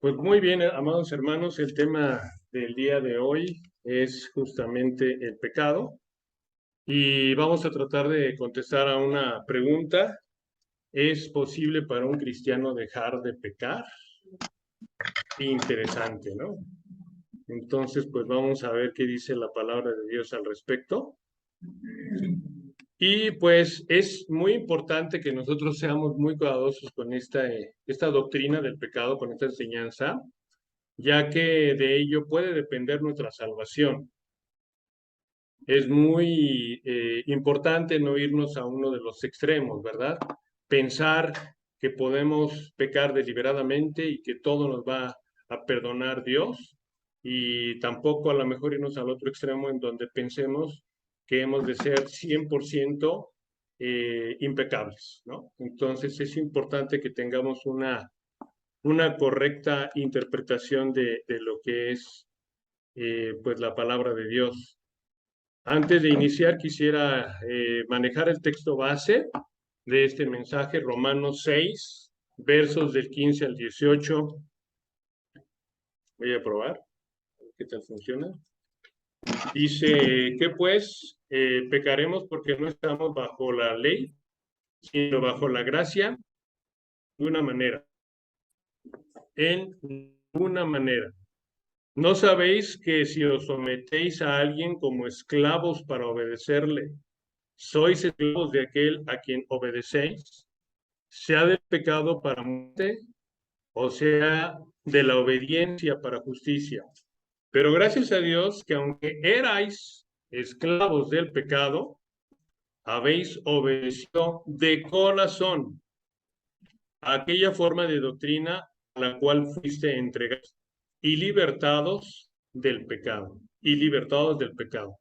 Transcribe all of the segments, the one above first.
Pues muy bien, amados hermanos, el tema del día de hoy es justamente el pecado y vamos a tratar de contestar a una pregunta. ¿Es posible para un cristiano dejar de pecar? Interesante, ¿no? Entonces, pues vamos a ver qué dice la palabra de Dios al respecto. Y pues es muy importante que nosotros seamos muy cuidadosos con esta doctrina del pecado, con esta enseñanza, ya que de ello puede depender nuestra salvación. Es muy importante no irnos a uno de los extremos, ¿verdad? Pensar que podemos pecar deliberadamente y que todo nos va a perdonar Dios, y tampoco a lo mejor irnos al otro extremo en donde pensemos que hemos de ser 100% impecables, ¿no? Entonces es importante que tengamos una correcta interpretación de lo que es pues la palabra de Dios. Antes de iniciar, quisiera manejar el texto base de este mensaje, Romanos 6, versos del 15 al 18. Voy a probar, a ver qué tal funciona. Dice que pues pecaremos porque no estamos bajo la ley, sino bajo la gracia de una manera, en una manera. ¿No sabéis que si os sometéis a alguien como esclavos para obedecerle, sois esclavos de aquel a quien obedecéis, sea del pecado para muerte, o sea de la obediencia para justicia? Pero gracias a Dios que aunque erais esclavos del pecado, habéis obedecido de corazón a aquella forma de doctrina a la cual fuiste entregados y libertados del pecado. Y libertados del pecado.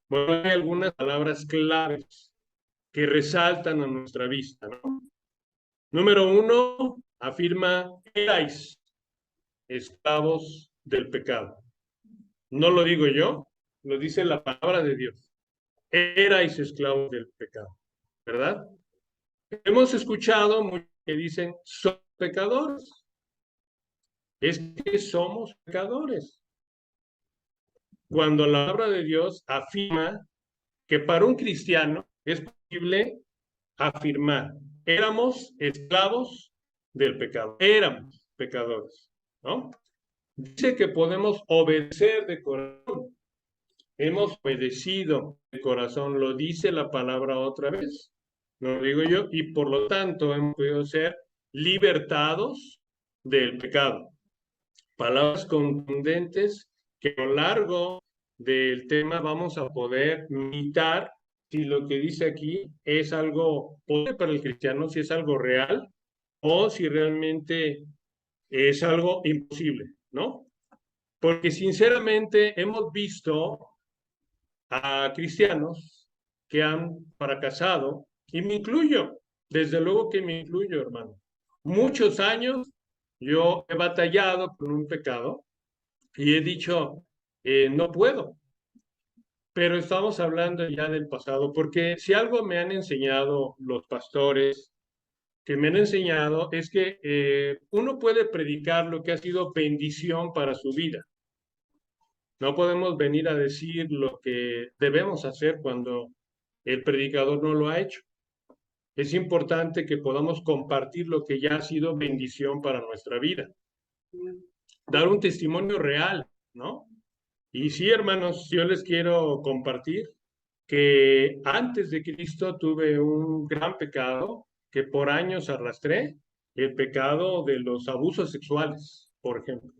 Bueno, hay algunas palabras claves que resaltan a nuestra vista, ¿no? Número uno, afirma, erais esclavos del pecado. No lo digo yo, lo dice la palabra de Dios. Erais esclavos del pecado, ¿verdad? Hemos escuchado muchos que dicen, son pecadores. Es que somos pecadores. Cuando la palabra de Dios afirma que para un cristiano es posible afirmar, éramos esclavos del pecado, éramos pecadores, ¿no? Dice que podemos obedecer de corazón, hemos obedecido de corazón, lo dice la palabra otra vez, no lo digo yo, y por lo tanto hemos podido ser libertados del pecado. Palabras contundentes que a lo largo del tema vamos a poder meditar si lo que dice aquí es algo posible para el cristiano, si es algo real o si realmente es algo imposible, ¿no? Porque sinceramente hemos visto a cristianos que han fracasado, y me incluyo, desde luego que me incluyo, hermano. Muchos años yo he batallado con un pecado y he dicho, no puedo, pero estamos hablando ya del pasado, porque si algo me han enseñado los pastores, que me han enseñado, es que uno puede predicar lo que ha sido bendición para su vida. No podemos venir a decir lo que debemos hacer cuando el predicador no lo ha hecho. Es importante que podamos compartir lo que ya ha sido bendición para nuestra vida. Dar un testimonio real, ¿no? Y sí, hermanos, yo les quiero compartir que antes de Cristo tuve un gran pecado que por años arrastré, el pecado de los abusos sexuales, por ejemplo.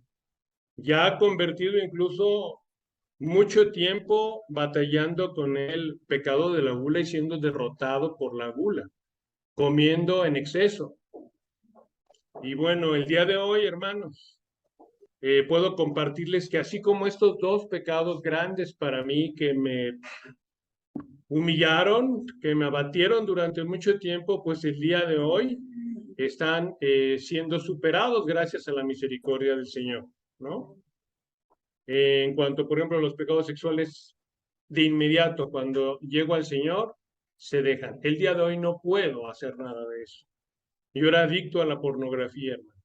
Ya ha convertido incluso mucho tiempo batallando con el pecado de la gula y siendo derrotado por la gula, comiendo en exceso. Y bueno, el día de hoy, hermanos, puedo compartirles que así como estos dos pecados grandes para mí que me humillaron, que me abatieron durante mucho tiempo, pues el día de hoy están siendo superados gracias a la misericordia del Señor, ¿no? En cuanto, por ejemplo, a los pecados sexuales, de inmediato, cuando llego al Señor, se dejan. El día de hoy no puedo hacer nada de eso. Yo era adicto a la pornografía, hermano.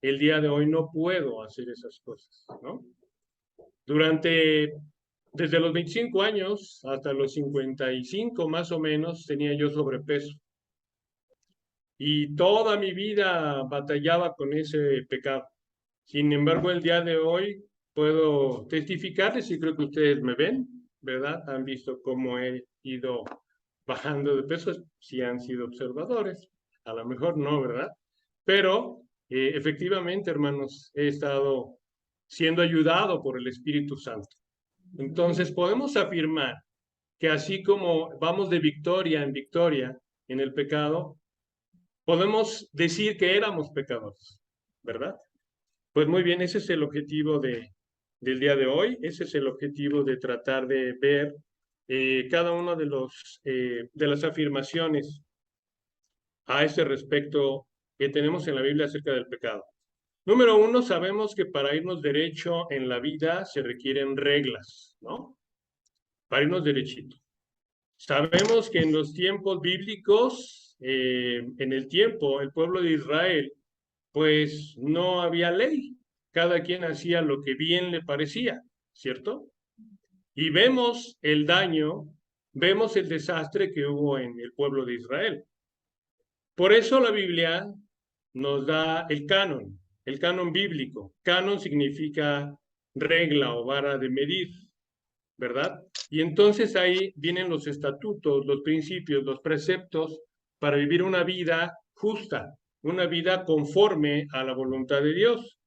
el día de hoy no puedo hacer esas cosas, ¿no? Durante, desde los 25 años hasta los 55 más o menos, tenía yo sobrepeso. Y toda mi vida batallaba con ese pecado. Sin embargo, el día de hoy puedo testificarles y creo que ustedes me ven, ¿verdad? Han visto cómo he ido bajando de peso, si han sido observadores. A lo mejor no, ¿verdad? Pero efectivamente, hermanos, he estado siendo ayudado por el Espíritu Santo. Entonces, podemos afirmar que así como vamos de victoria en victoria en el pecado, podemos decir que éramos pecadores, ¿verdad? Pues muy bien, ese es el objetivo del día de hoy, ese es el objetivo de tratar de ver cada una de las afirmaciones a ese respecto que tenemos en la Biblia acerca del pecado. Número uno, sabemos que para irnos derecho en la vida se requieren reglas, ¿no? Para irnos derechito. Sabemos que en los tiempos bíblicos, en el tiempo, el pueblo de Israel, pues no había ley. Cada quien hacía lo que bien le parecía, ¿cierto? Y vemos el daño, vemos el desastre que hubo en el pueblo de Israel. Por eso la Biblia nos da el canon bíblico. Canon significa regla o vara de medir, ¿verdad? Y entonces ahí vienen los estatutos, los principios, los preceptos para vivir una vida justa, una vida conforme a la voluntad de Dios.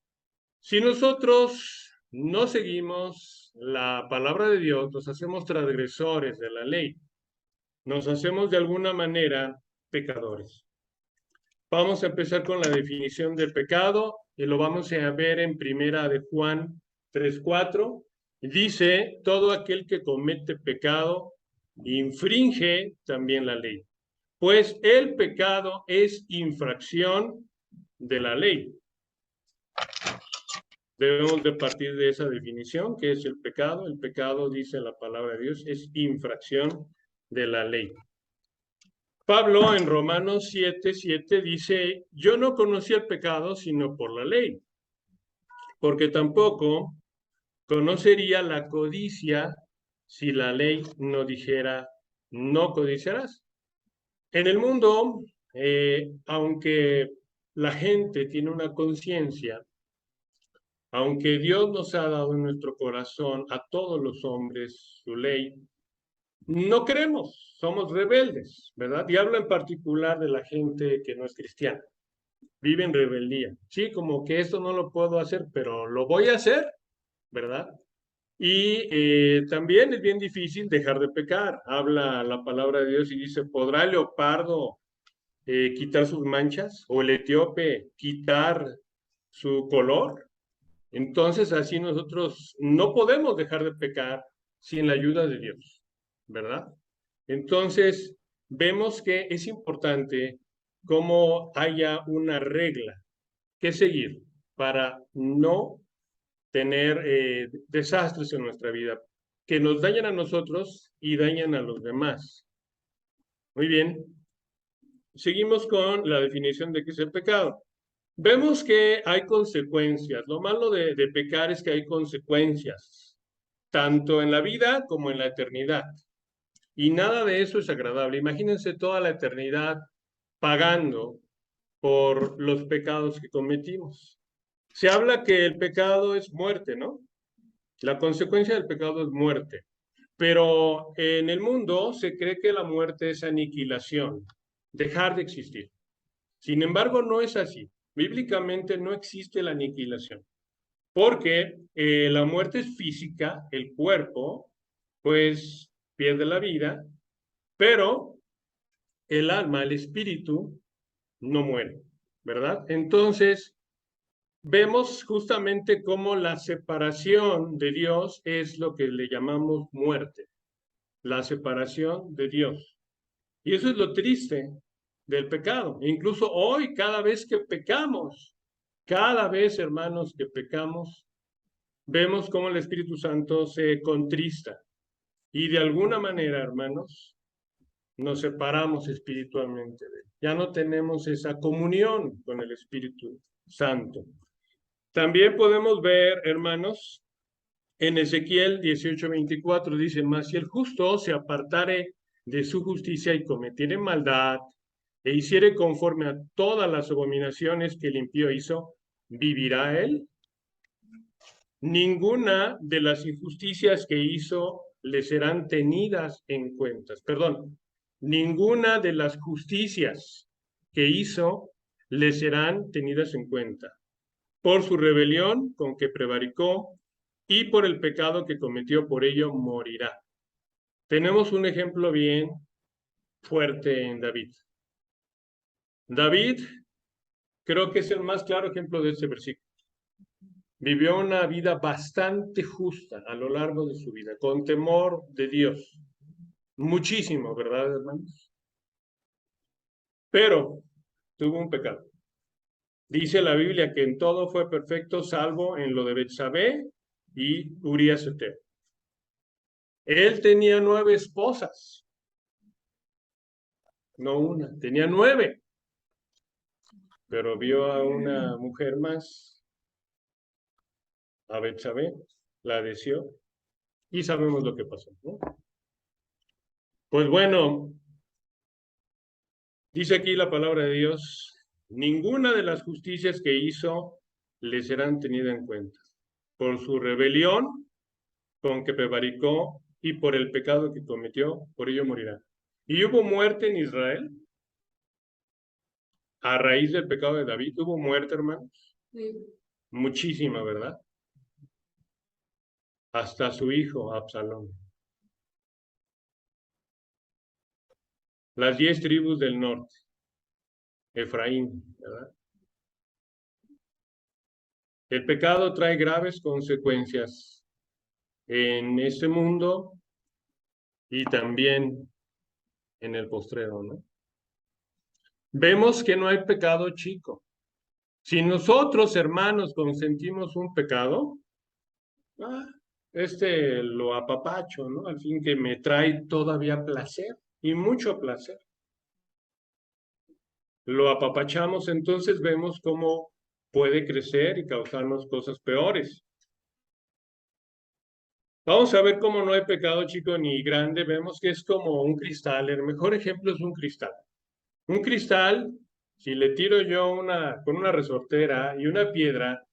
Si nosotros no seguimos la palabra de Dios, nos hacemos transgresores de la ley, nos hacemos de alguna manera pecadores. Vamos a empezar con la definición del pecado y lo vamos a ver en primera de Juan 3:4. Dice, todo aquel que comete pecado infringe también la ley, pues el pecado es infracción de la ley. Debemos de partir de esa definición, que es el pecado. El pecado, dice la palabra de Dios, es infracción de la ley. Pablo en Romanos 7:7 dice, yo no conocí el pecado sino por la ley, porque tampoco conocería la codicia si la ley no dijera, no codiciarás. En el mundo, aunque la gente tiene una conciencia, aunque Dios nos ha dado en nuestro corazón a todos los hombres su ley, no queremos, somos rebeldes, ¿verdad? Y hablo en particular de la gente que no es cristiana, vive en rebeldía. Sí, como que esto no lo puedo hacer, pero lo voy a hacer, ¿verdad? Y también es bien difícil dejar de pecar. Habla la palabra de Dios y dice, ¿podrá el leopardo quitar sus manchas o el etíope quitar su color? Entonces, así nosotros no podemos dejar de pecar sin la ayuda de Dios, ¿verdad? Entonces, vemos que es importante cómo haya una regla que seguir para no tener desastres en nuestra vida que nos dañan a nosotros y dañan a los demás. Muy bien, seguimos con la definición de qué es el pecado. Vemos que hay consecuencias. Lo malo de pecar es que hay consecuencias, tanto en la vida como en la eternidad. Y nada de eso es agradable. Imagínense toda la eternidad pagando por los pecados que cometimos. Se habla que el pecado es muerte, ¿no? La consecuencia del pecado es muerte. Pero en el mundo se cree que la muerte es aniquilación, dejar de existir. Sin embargo, no es así. Bíblicamente no existe la aniquilación, porque la muerte es física, el cuerpo, pues pierde la vida, pero el alma, el espíritu, no muere, ¿verdad? Entonces, vemos justamente cómo la separación de Dios es lo que le llamamos muerte, la separación de Dios. Y eso es lo triste del pecado. Incluso hoy, cada vez que pecamos, cada vez, hermanos, que pecamos, vemos cómo el Espíritu Santo se contrista. Y de alguna manera, hermanos, nos separamos espiritualmente de él. Ya no tenemos esa comunión con el Espíritu Santo. También podemos ver, hermanos, en Ezequiel 18:24 dice: mas si el justo se apartare de su justicia y cometiere maldad, e hiciere conforme a todas las abominaciones que el impío hizo, ¿vivirá él? Ninguna de las injusticias que hizo le serán tenidas en cuentas. Perdón, ninguna de las justicias que hizo le serán tenidas en cuenta. Por su rebelión con que prevaricó y por el pecado que cometió, por ello morirá. Tenemos un ejemplo bien fuerte en David. David creo que es el más claro ejemplo de este versículo. Vivió una vida bastante justa a lo largo de su vida, con temor de Dios. Muchísimo, ¿verdad, hermanos? Pero tuvo un pecado. Dice la Biblia que en todo fue perfecto, salvo en lo de Betsabé y Urías Eteo. Él tenía 9 esposas, no una, tenía 9. Pero vio a una mujer más, a Betsabé, la deseó, y sabemos lo que pasó, ¿no? Pues bueno, dice aquí la palabra de Dios: ninguna de las justicias que hizo le serán tenidas en cuenta. Por su rebelión con que prevaricó y por el pecado que cometió, por ello morirá. ¿Y hubo muerte en Israel? A raíz del pecado de David, ¿hubo muerte, hermanos? Sí. Muchísima, ¿verdad? Hasta su hijo, Absalón. Las 10 tribus del norte, Efraín, ¿verdad? El pecado trae graves consecuencias en este mundo y también en el postrero, ¿no? Vemos que no hay pecado chico. Si nosotros, hermanos, consentimos un pecado, ah, lo apapacho, ¿no? Al fin que me trae todavía placer y mucho placer. Lo apapachamos, entonces vemos cómo puede crecer y causarnos cosas peores. Vamos a ver cómo no hay pecado chico ni grande. Vemos que es como un cristal. El mejor ejemplo es un cristal. Un cristal, si le tiro yo con una resortera y una piedra,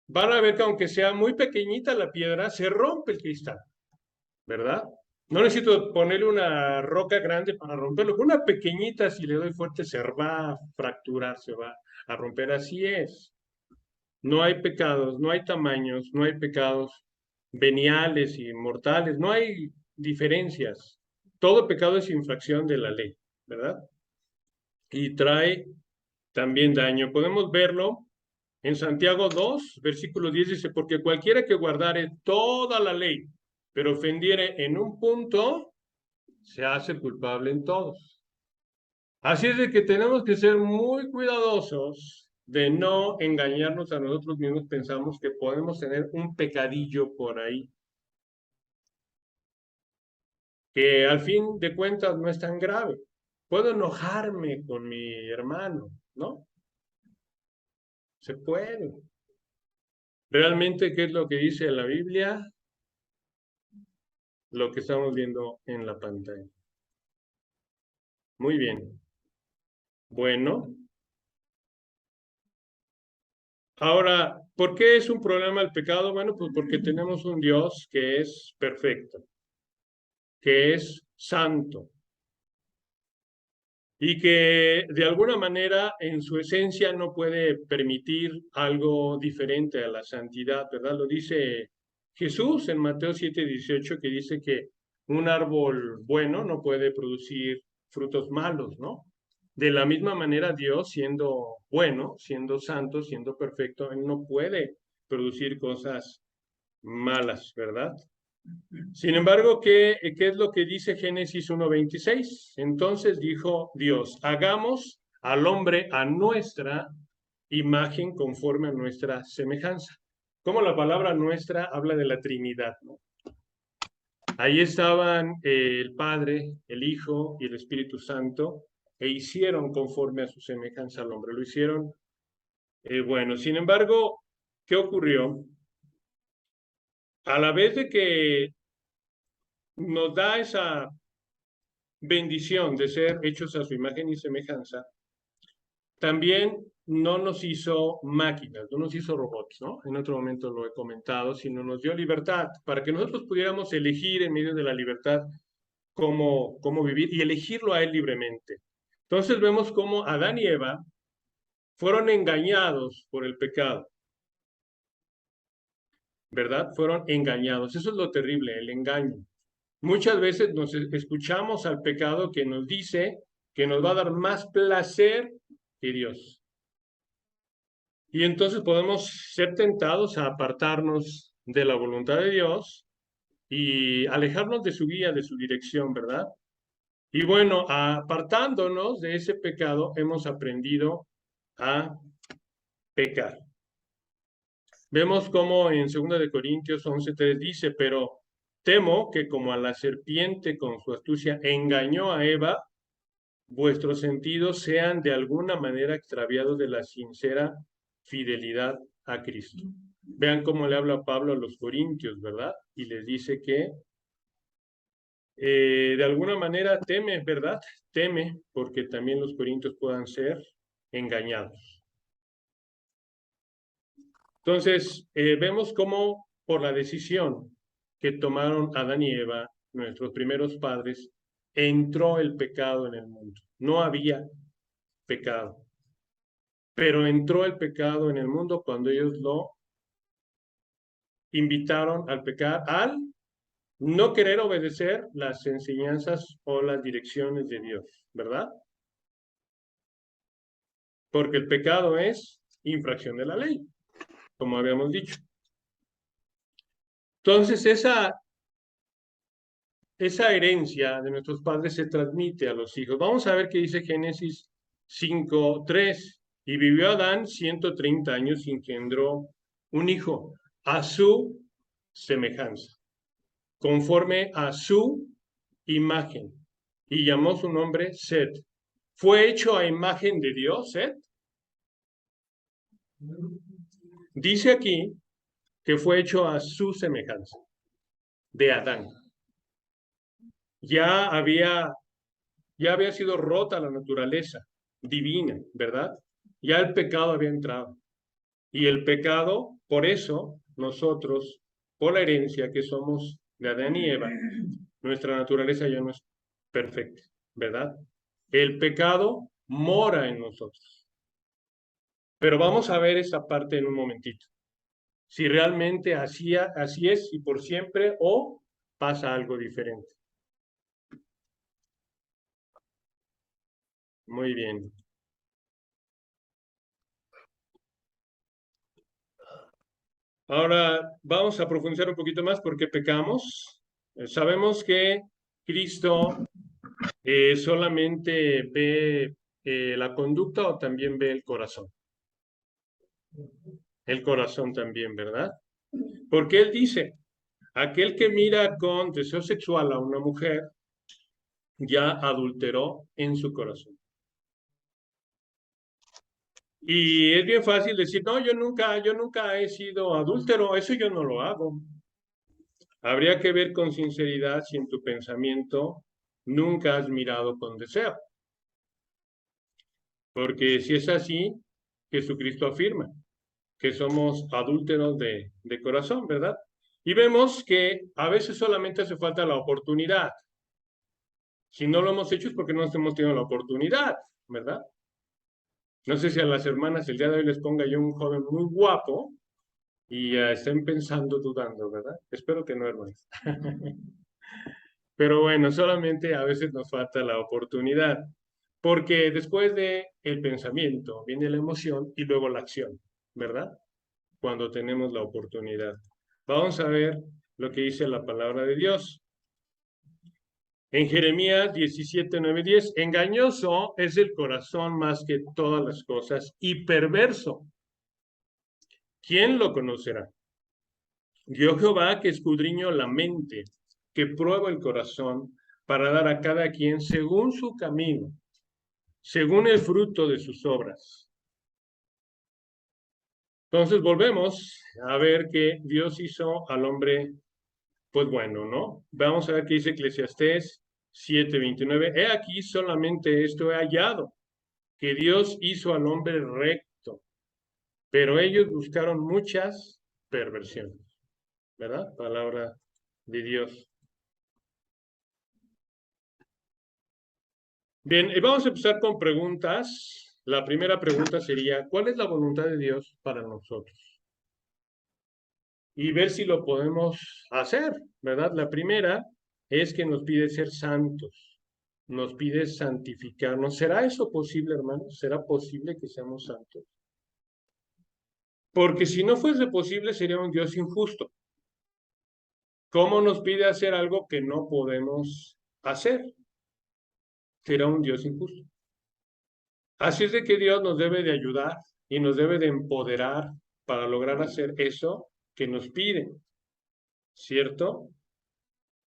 van a ver que aunque sea muy pequeñita la piedra, se rompe el cristal, ¿verdad? No necesito ponerle una roca grande para romperlo. Con una pequeñita, si le doy fuerte, se va a fracturar, se va a romper. Así es. No hay pecados, no hay tamaños, no hay pecados veniales y mortales, no hay diferencias. Todo pecado es infracción de la ley, ¿verdad? Y trae también daño. Podemos verlo en Santiago 2, versículo 10, dice: porque cualquiera que guardare toda la ley, pero ofendiere en un punto, se hace culpable en todos. Así es de que tenemos que ser muy cuidadosos de no engañarnos a nosotros mismos. Pensamos que podemos tener un pecadillo por ahí, que al fin de cuentas no es tan grave. Puedo enojarme con mi hermano, ¿no? Se puede. Realmente, ¿qué es lo que dice la Biblia? Lo que estamos viendo en la pantalla. Muy bien. Bueno, ahora, ¿por qué es un problema el pecado? Bueno, pues porque tenemos un Dios que es perfecto, que es santo y que de alguna manera en su esencia no puede permitir algo diferente a la santidad, ¿verdad? Lo dice Jesús en Mateo 7:18, que dice que un árbol bueno no puede producir frutos malos, ¿no? De la misma manera, Dios, siendo bueno, siendo santo, siendo perfecto, Él no puede producir cosas malas, ¿verdad? Sin embargo, ¿qué es lo que dice Génesis 1:26? Entonces dijo Dios: hagamos al hombre a nuestra imagen, conforme a nuestra semejanza. Como la palabra nuestra habla de la Trinidad, ¿no? Ahí estaban el Padre, el Hijo y el Espíritu Santo, e hicieron conforme a su semejanza al hombre. Lo hicieron bueno. Sin embargo, ¿qué ocurrió? A la vez de que nos da esa bendición de ser hechos a su imagen y semejanza, también no nos hizo máquinas, no nos hizo robots, ¿no? En otro momento lo he comentado, sino nos dio libertad para que nosotros pudiéramos elegir en medio de la libertad cómo vivir y elegirlo a él libremente. Entonces vemos cómo Adán y Eva fueron engañados por el pecado, ¿verdad? Fueron engañados. Eso es lo terrible, el engaño. Muchas veces nos escuchamos al pecado que nos dice que nos va a dar más placer que Dios. Y entonces podemos ser tentados a apartarnos de la voluntad de Dios y alejarnos de su guía, de su dirección, ¿verdad? Y bueno, apartándonos de ese pecado, hemos aprendido a pecar. Vemos como en 2 de Corintios 11:3 dice, pero temo que como a la serpiente con su astucia engañó a Eva, vuestros sentidos sean de alguna manera extraviados de la sincera fidelidad a Cristo. Vean cómo le habla Pablo a los corintios, ¿verdad? Y les dice que de alguna manera teme, ¿verdad? Teme porque también los corintios puedan ser engañados. Entonces, vemos cómo por la decisión que tomaron Adán y Eva, nuestros primeros padres, entró el pecado en el mundo. No había pecado, pero entró el pecado en el mundo cuando ellos lo invitaron al pecar, al no querer obedecer las enseñanzas o las direcciones de Dios, ¿verdad? Porque el pecado es infracción de la ley, como habíamos dicho. Entonces, esa herencia de nuestros padres se transmite a los hijos. Vamos a ver qué dice Génesis 5:3. Y vivió Adán 130 años y engendró un hijo a su semejanza, conforme a su imagen, y llamó su nombre Set. ¿Fue hecho a imagen de Dios, Set? Dice aquí que fue hecho a su semejanza, de Adán. Ya había sido rota la naturaleza divina, ¿verdad? Ya el pecado había entrado. Y el pecado, por eso, nosotros, por la herencia que somos de Adán y Eva, nuestra naturaleza ya no es perfecta, ¿verdad? El pecado mora en nosotros. Pero vamos a ver esa parte en un momentito. Si realmente así es y por siempre o pasa algo diferente. Muy bien. Ahora vamos a profundizar un poquito más por qué pecamos. Sabemos que Cristo solamente ve la conducta o también ve el corazón. El corazón también, ¿verdad? Porque Él dice, aquel que mira con deseo sexual a una mujer ya adulteró en su corazón. Y es bien fácil decir, no, yo nunca he sido adúltero, eso yo no lo hago. Habría que ver con sinceridad si en tu pensamiento nunca has mirado con deseo. Porque si es así, Jesucristo afirma que somos adúlteros de corazón, ¿verdad? Y vemos que a veces solamente hace falta la oportunidad. Si no lo hemos hecho es porque no hemos tenido la oportunidad, ¿verdad? No sé si a las hermanas el día de hoy les ponga yo un joven muy guapo y estén pensando, dudando, ¿verdad? Espero que no, hermanos. Pero bueno, solamente a veces nos falta la oportunidad, porque después de el pensamiento viene la emoción y luego la acción, ¿verdad? Cuando tenemos la oportunidad. Vamos a ver lo que dice la palabra de Dios. En Jeremías 17:9-10, engañoso es el corazón más que todas las cosas y perverso. ¿Quién lo conocerá? Yo Jehová que escudriño la mente, que prueba el corazón para dar a cada quien según su camino, según el fruto de sus obras. Entonces volvemos a ver que Dios hizo al hombre, pues bueno, ¿no? Vamos a ver qué dice Eclesiastés 7:29. He aquí solamente esto he hallado, que Dios hizo al hombre recto, pero ellos buscaron muchas perversiones, ¿verdad? Palabra de Dios. Bien, vamos a empezar con preguntas. La primera pregunta sería, ¿cuál es la voluntad de Dios para nosotros? Y ver si lo podemos hacer, ¿verdad? La primera es que nos pide ser santos, nos pide santificarnos. ¿Será eso posible, hermanos? ¿Será posible que seamos santos? Porque si no fuese posible, sería un Dios injusto. ¿Cómo nos pide hacer algo que no podemos hacer? Será un Dios injusto. Así es de que Dios nos debe de ayudar y nos debe de empoderar para lograr hacer eso que nos pide, ¿cierto?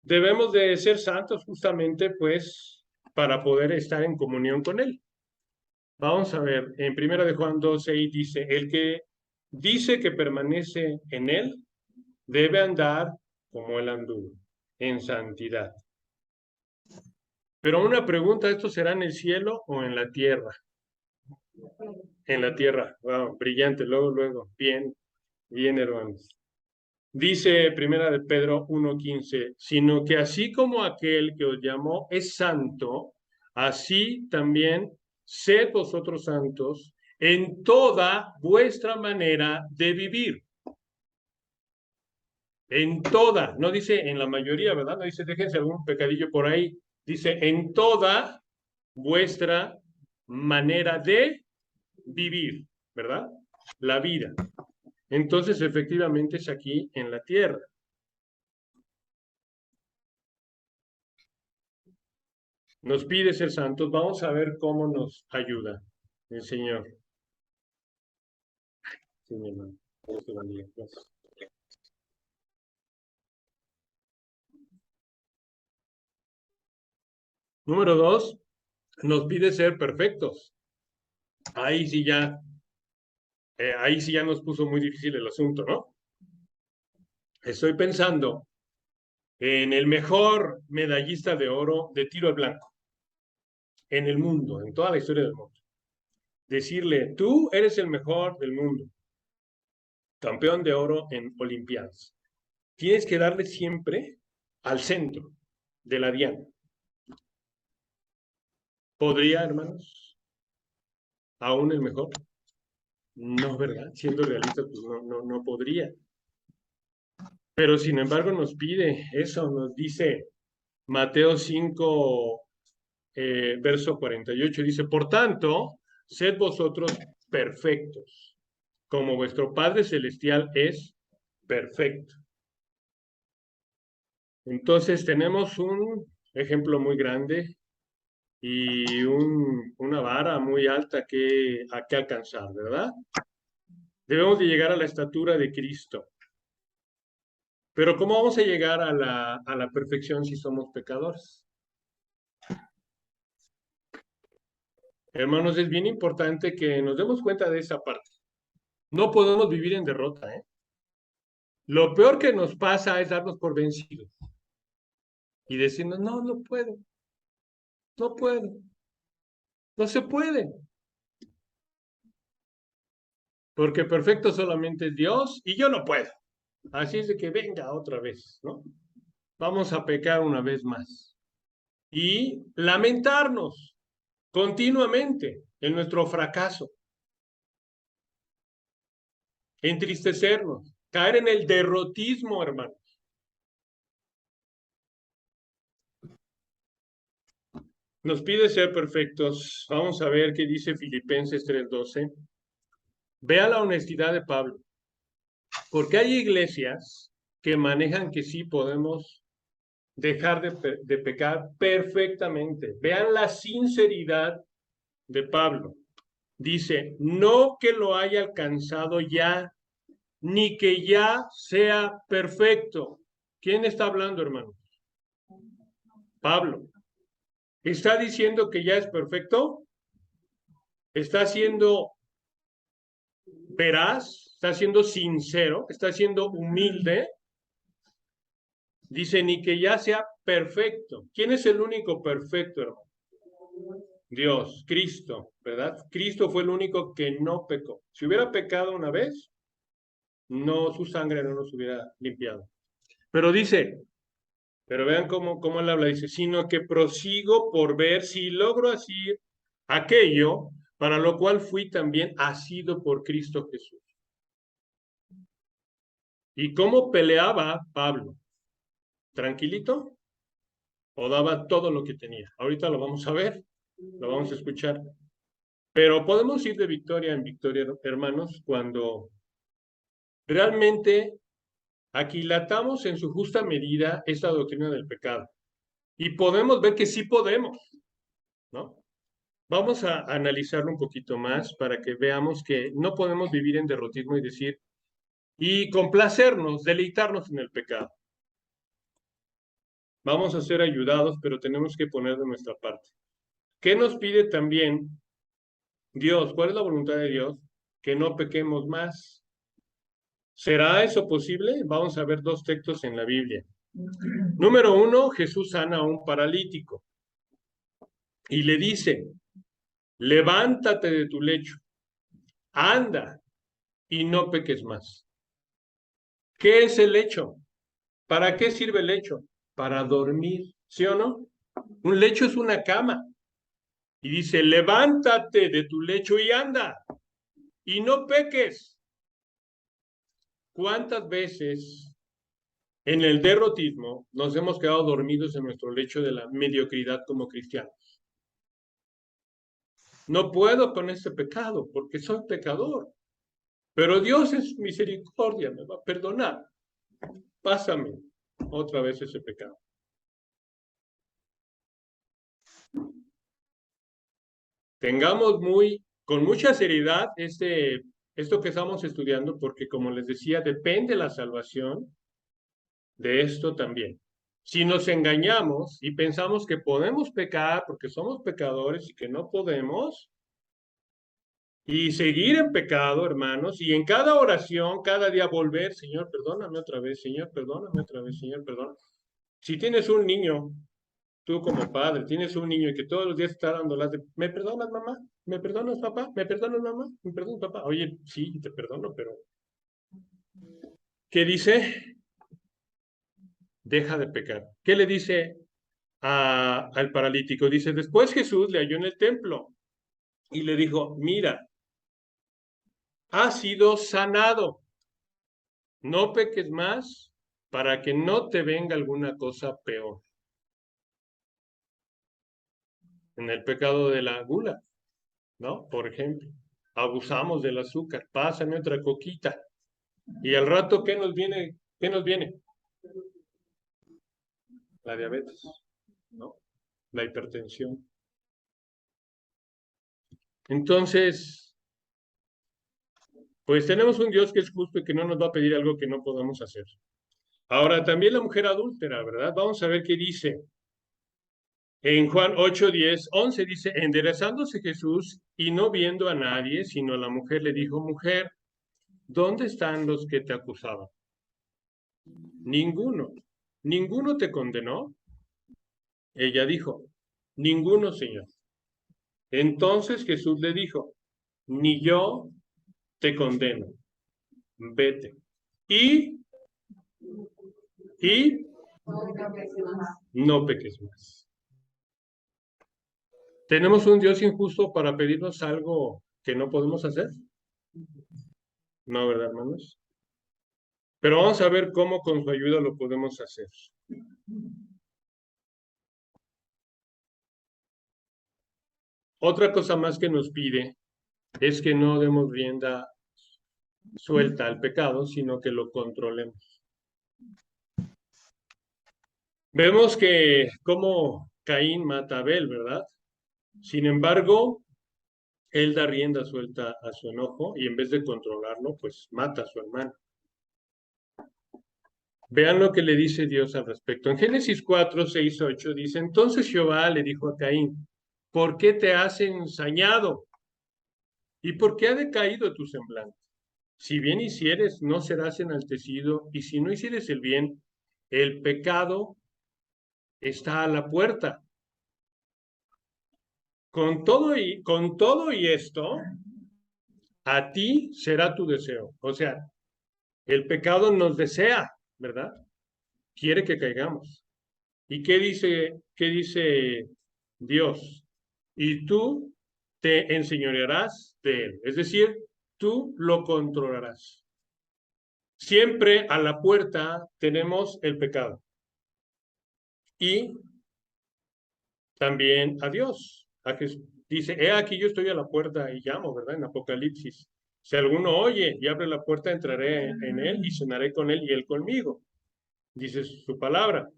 Debemos de ser santos justamente pues para poder estar en comunión con Él. Vamos a ver, en 1 de Juan 2:6 dice, el que dice que permanece en Él debe andar como Él anduvo, en santidad. Pero una pregunta, ¿esto será en el cielo o en la tierra? En la tierra, wow, brillante, luego, bien, bien, hermanos. Dice Primera de Pedro 1:15, sino que así como aquel que os llamó es santo, así también sed vosotros santos en toda vuestra manera de vivir. En toda, no dice en la mayoría, ¿verdad? No dice déjense algún pecadillo por ahí. Dice en toda vuestra manera de vivir, ¿verdad? La vida. Entonces, efectivamente, es aquí en la tierra. Nos pide ser santos. Vamos a ver cómo nos ayuda el Señor. Sí, mi hermano. Dios te bendiga. Gracias. Número 2, nos pide ser perfectos. Ahí sí ya nos puso muy difícil el asunto, ¿no? Estoy pensando en el mejor medallista de oro de tiro al blanco en el mundo, en toda la historia del mundo. Decirle, tú eres el mejor del mundo, campeón de oro en Olimpiadas. Tienes que darle siempre al centro de la diana. ¿Podría, hermanos? ¿Aún el mejor? No, ¿verdad? Siendo realistas, pues no podría. Pero sin embargo nos pide eso, nos dice Mateo 5, verso 48, dice, por tanto, sed vosotros perfectos, como vuestro Padre Celestial es perfecto. Entonces tenemos un ejemplo muy grande y una vara muy alta a que alcanzar, ¿verdad? Debemos de llegar a la estatura de Cristo. Pero ¿cómo vamos a llegar a la perfección si somos pecadores? Hermanos, es bien importante que nos demos cuenta de esa parte. No podemos vivir en derrota, ¿eh? Lo peor que nos pasa es darnos por vencidos y decirnos, no puedo, no puedo, no se puede. Porque perfecto solamente es Dios y yo no puedo. Así es de que venga otra vez, ¿no? Vamos a pecar una vez más. Y lamentarnos continuamente en nuestro fracaso, entristecernos, caer en el derrotismo, hermanos. Nos pide ser perfectos. Vamos a ver qué dice Filipenses 3:12. Vea la honestidad de Pablo. Porque hay iglesias que manejan que sí podemos dejar de pecar perfectamente. Vean la sinceridad de Pablo. Dice, no que lo haya alcanzado ya, ni que ya sea perfecto. ¿Quién está hablando, hermano? Pablo. ¿Está diciendo que ya es perfecto? ¿Está siendo veraz? ¿Está siendo sincero? ¿Está siendo humilde? Dice, ni que ya sea perfecto. ¿Quién es el único perfecto, hermano? Dios, Cristo, ¿verdad? Cristo fue el único que no pecó. Si hubiera pecado una vez, no, su sangre no nos hubiera limpiado. Pero dice, pero vean cómo él habla, dice, sino que prosigo por ver si logro así aquello para lo cual fui también asido por Cristo Jesús. ¿Y cómo peleaba Pablo? ¿Tranquilito? ¿O daba todo lo que tenía? Ahorita lo vamos a ver, lo vamos a escuchar. Pero podemos ir de victoria en victoria, hermanos, cuando realmente aquilatamos en su justa medida esta doctrina del pecado. Y podemos ver que sí podemos, ¿no? Vamos a analizarlo un poquito más para que veamos que no podemos vivir en derrotismo y decir, y complacernos, deleitarnos en el pecado. Vamos a ser ayudados, pero tenemos que poner de nuestra parte. ¿Qué nos pide también Dios? ¿Cuál es la voluntad de Dios? Que no pequemos más. ¿Será eso posible? Vamos a ver dos textos en la Biblia. Número uno, Jesús sana a un paralítico y le dice, levántate de tu lecho, anda y no peques más. ¿Qué es el lecho? ¿Para qué sirve el lecho? Para dormir, ¿sí o no? Un lecho es una cama. Y dice, levántate de tu lecho y anda y no peques. ¿Cuántas veces en el derrotismo nos hemos quedado dormidos en nuestro lecho de la mediocridad como cristianos? No puedo con este pecado porque soy pecador. Pero Dios es misericordia, me va a perdonar. Pásame otra vez ese pecado. Tengamos con mucha seriedad esto que estamos estudiando, porque como les decía, depende la salvación de esto también. Si nos engañamos y pensamos que podemos pecar porque somos pecadores y que no podemos, y seguir en pecado, hermanos, y en cada oración, cada día volver, Señor, perdóname otra vez, Señor, perdóname otra vez, Señor, perdóname. Si tienes un niño, tú como padre, tienes un niño y que todos los días está dando las de, ¿me perdonas, mamá? ¿Me perdonas, papá? ¿Me perdonas, mamá? ¿Me perdonas, papá? Oye, sí, te perdono, pero ¿qué dice? Deja de pecar. ¿Qué le dice al paralítico? Dice, después Jesús le halló en el templo y le dijo, mira, has sido sanado, no peques más para que no te venga alguna cosa peor. En el pecado de la gula, ¿no? Por ejemplo, abusamos del azúcar, pásame otra coquita. Y al rato, ¿qué nos viene? ¿Qué nos viene? La diabetes, ¿no? La hipertensión. Entonces, pues tenemos un Dios que es justo y que no nos va a pedir algo que no podamos hacer. Ahora, también la mujer adúltera, ¿verdad? Vamos a ver qué dice. En Juan 8, 10, 11 dice, enderezándose Jesús y no viendo a nadie, sino a la mujer, le dijo, mujer, ¿dónde están los que te acusaban? Ninguno. ¿Ninguno te condenó? Ella dijo, ninguno, Señor. Entonces Jesús le dijo, ni yo te condeno, vete. Y no peques más. ¿Tenemos un Dios injusto para pedirnos algo que no podemos hacer? No, ¿verdad, hermanos? Pero vamos a ver cómo con su ayuda lo podemos hacer. Otra cosa más que nos pide es que no demos rienda suelta al pecado, sino que lo controlemos. Vemos que como Caín mata a Abel, ¿verdad? Sin embargo, él da rienda suelta a su enojo y en vez de controlarlo, pues mata a su hermano. Vean lo que le dice Dios al respecto. En Génesis 4, 6, 8 dice, entonces Jehová le dijo a Caín, ¿por qué te has ensañado? ¿Y por qué ha decaído tu semblante? Si bien hicieres, no serás enaltecido, y si no hicieres el bien, el pecado está a la puerta. Con todo y esto, a ti será tu deseo. O sea, el pecado nos desea, ¿verdad? Quiere que caigamos. ¿Y qué dice Dios? Y tú te enseñorearás de él. Es decir, tú lo controlarás. Siempre a la puerta tenemos el pecado y también a Dios. Dice, he aquí yo estoy a la puerta y llamo, ¿verdad? En Apocalipsis. Si alguno oye y abre la puerta, entraré en él y cenaré con él y él conmigo. Dice su palabra.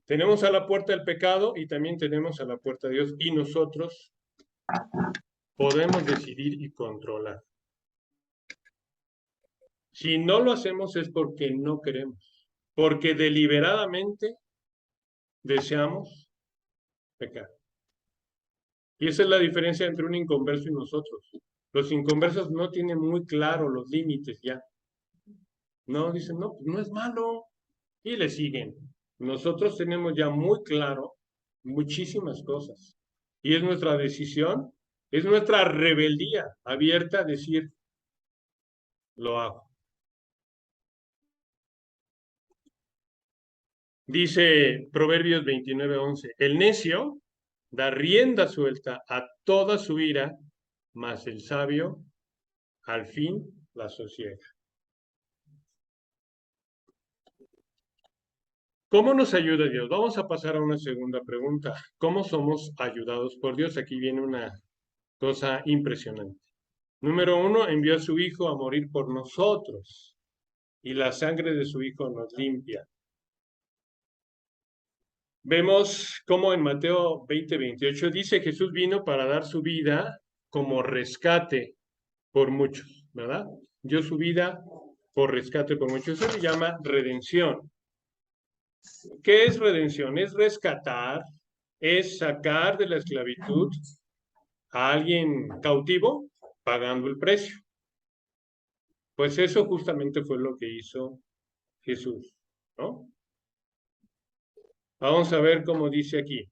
Tenemos a la puerta el pecado y también tenemos a la puerta a Dios y nosotros podemos decidir y controlar. Si no lo hacemos es porque no queremos, porque deliberadamente deseamos pecar. Y esa es la diferencia entre un inconverso y nosotros. Los inconversos no tienen muy claro los límites ya. No, dicen, no, pues no es malo. Y le siguen. Nosotros tenemos ya muy claro muchísimas cosas. Y es nuestra decisión, es nuestra rebeldía abierta a decir, lo hago. Dice Proverbios 29:11, el necio da rienda suelta a toda su ira, mas el sabio al fin la sosiega. ¿Cómo nos ayuda Dios? Vamos a pasar a una segunda pregunta. ¿Cómo somos ayudados por Dios? Aquí viene una cosa impresionante. Número 1, envió a su Hijo a morir por nosotros y la sangre de su Hijo nos limpia. Vemos cómo en Mateo 20:28 dice Jesús vino para dar su vida como rescate por muchos, ¿verdad? Dio su vida por rescate por muchos. Eso se llama redención. ¿Qué es redención? Es rescatar, es sacar de la esclavitud a alguien cautivo pagando el precio. Pues eso justamente fue lo que hizo Jesús, ¿no? Vamos a ver cómo dice aquí,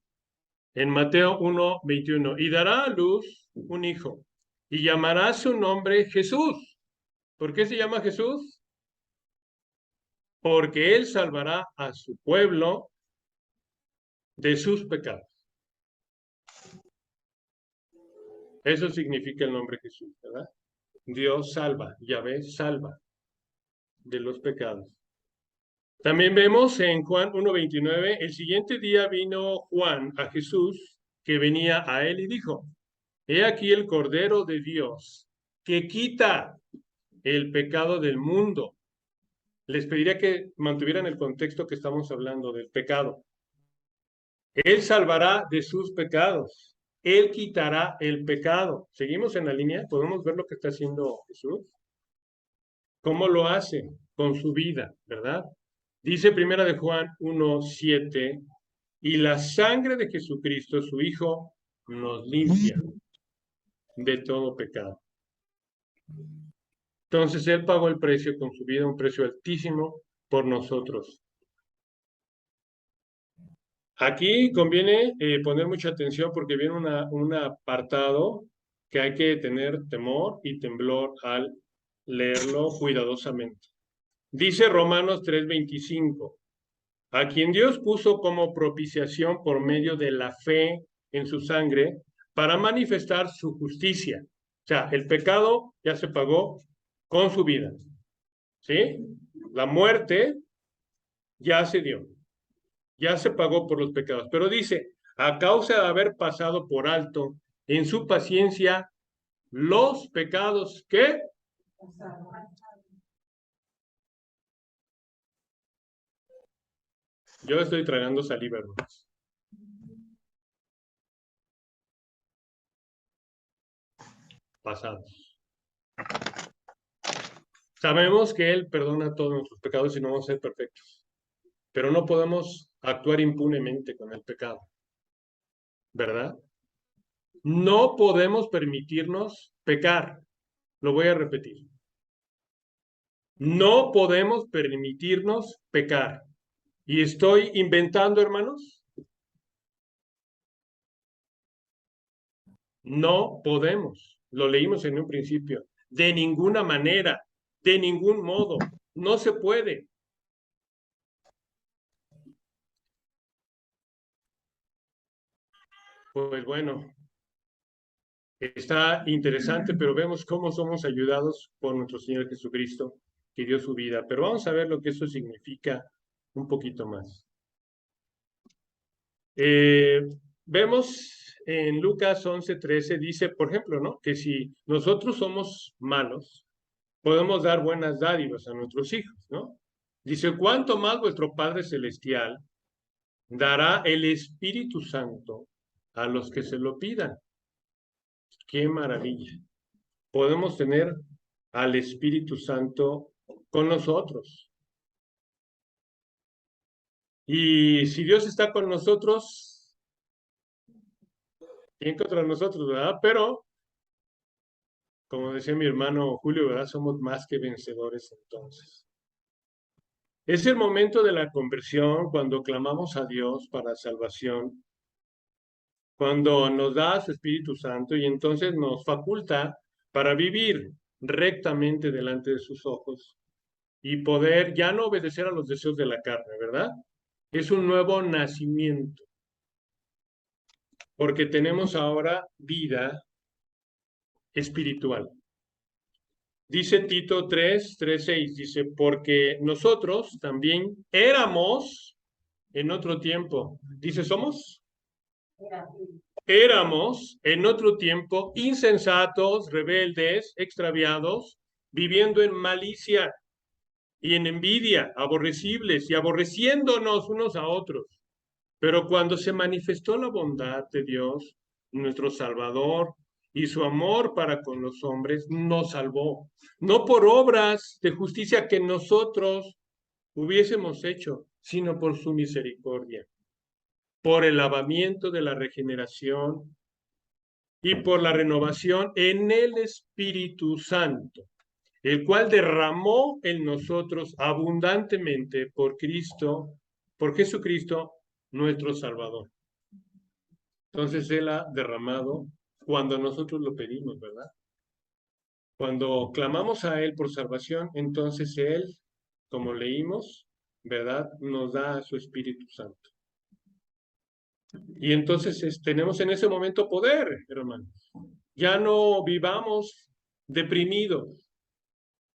en Mateo 1:21, y dará a luz un hijo, y llamará su nombre Jesús. ¿Por qué se llama Jesús? Porque él salvará a su pueblo de sus pecados. Eso significa el nombre Jesús, ¿verdad? Dios salva, Yahvé salva de los pecados. También vemos en Juan 1:29, el siguiente día vino Juan a Jesús que venía a él y dijo, he aquí el Cordero de Dios que quita el pecado del mundo. Les pediría que mantuvieran el contexto que estamos hablando del pecado. Él salvará de sus pecados. Él quitará el pecado. ¿Seguimos en la línea? ¿Podemos ver lo que está haciendo Jesús? ¿Cómo lo hace? Con su vida, ¿verdad? Dice Primera de Juan 1:7, y la sangre de Jesucristo, su Hijo, nos limpia de todo pecado. Entonces Él pagó el precio con su vida, un precio altísimo por nosotros. Aquí conviene poner mucha atención porque viene un apartado que hay que tener temor y temblor al leerlo cuidadosamente. Dice Romanos 3:25, a quien Dios puso como propiciación por medio de la fe en su sangre para manifestar su justicia. O sea, el pecado ya se pagó con su vida, ¿sí? La muerte ya se dio, ya se pagó por los pecados. Pero dice, a causa de haber pasado por alto en su paciencia los pecados que... Yo estoy tragando saliva, hermanos. Pasados. Sabemos que Él perdona todos nuestros pecados y no vamos a ser perfectos. pero no podemos actuar impunemente con el pecado, ¿verdad? No podemos permitirnos pecar. Lo voy a repetir. No podemos permitirnos pecar. ¿Y estoy inventando, hermanos? No podemos. Lo leímos en un principio. De ninguna manera, de ningún modo. No se puede. Pues bueno, está interesante, pero vemos cómo somos ayudados por nuestro Señor Jesucristo, que dio su vida. Pero vamos a ver lo que eso significa un poquito más. Eh, Vemos en Lucas 11:13, dice, por ejemplo, ¿no? Que si nosotros somos malos, podemos dar buenas dádivas a nuestros hijos, ¿no? Dice, ¿cuánto más vuestro Padre Celestial dará el Espíritu Santo a los que se lo pidan? ¡Qué maravilla! Podemos tener al Espíritu Santo con nosotros. Y si Dios está con nosotros, ¿quién contra nosotros, verdad? Pero, como decía mi hermano Julio, ¿verdad? Somos más que vencedores entonces. Es el momento de la conversión cuando clamamos a Dios para salvación, cuando nos da su Espíritu Santo y entonces nos faculta para vivir rectamente delante de sus ojos y poder ya no obedecer a los deseos de la carne, ¿verdad? Es un nuevo nacimiento, porque tenemos ahora vida espiritual. Dice Tito 3:6, dice, porque nosotros también éramos en otro tiempo. Dice, ¿somos? Éramos en otro tiempo insensatos, rebeldes, extraviados, viviendo en malicia y en envidia, aborrecibles y aborreciéndonos unos a otros. Pero cuando se manifestó la bondad de Dios, nuestro Salvador, y su amor para con los hombres, nos salvó, no por obras de justicia que nosotros hubiésemos hecho, sino por su misericordia, por el lavamiento de la regeneración y por la renovación en el Espíritu Santo, el cual derramó en nosotros abundantemente por Cristo, por Jesucristo, nuestro Salvador. Entonces Él ha derramado cuando nosotros lo pedimos, ¿verdad? Cuando clamamos a Él por salvación, entonces Él, como leímos, ¿verdad? Nos da su Espíritu Santo. Y entonces tenemos en ese momento poder, hermanos. Ya no vivamos deprimidos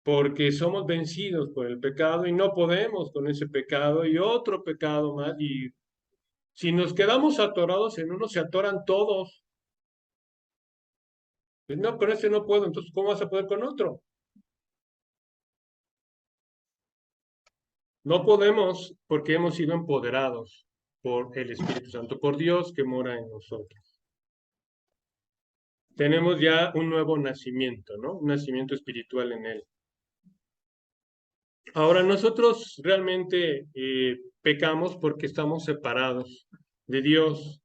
porque somos vencidos por el pecado y no podemos con ese pecado y otro pecado más. Y si nos quedamos atorados en uno, se atoran todos. Pues no, con ese no puedo, entonces ¿cómo vas a poder con otro? No podemos porque hemos sido empoderados por el Espíritu Santo, por Dios que mora en nosotros. Tenemos ya un nuevo nacimiento, ¿no? Un nacimiento espiritual en Él. Ahora, nosotros realmente pecamos porque estamos separados de Dios,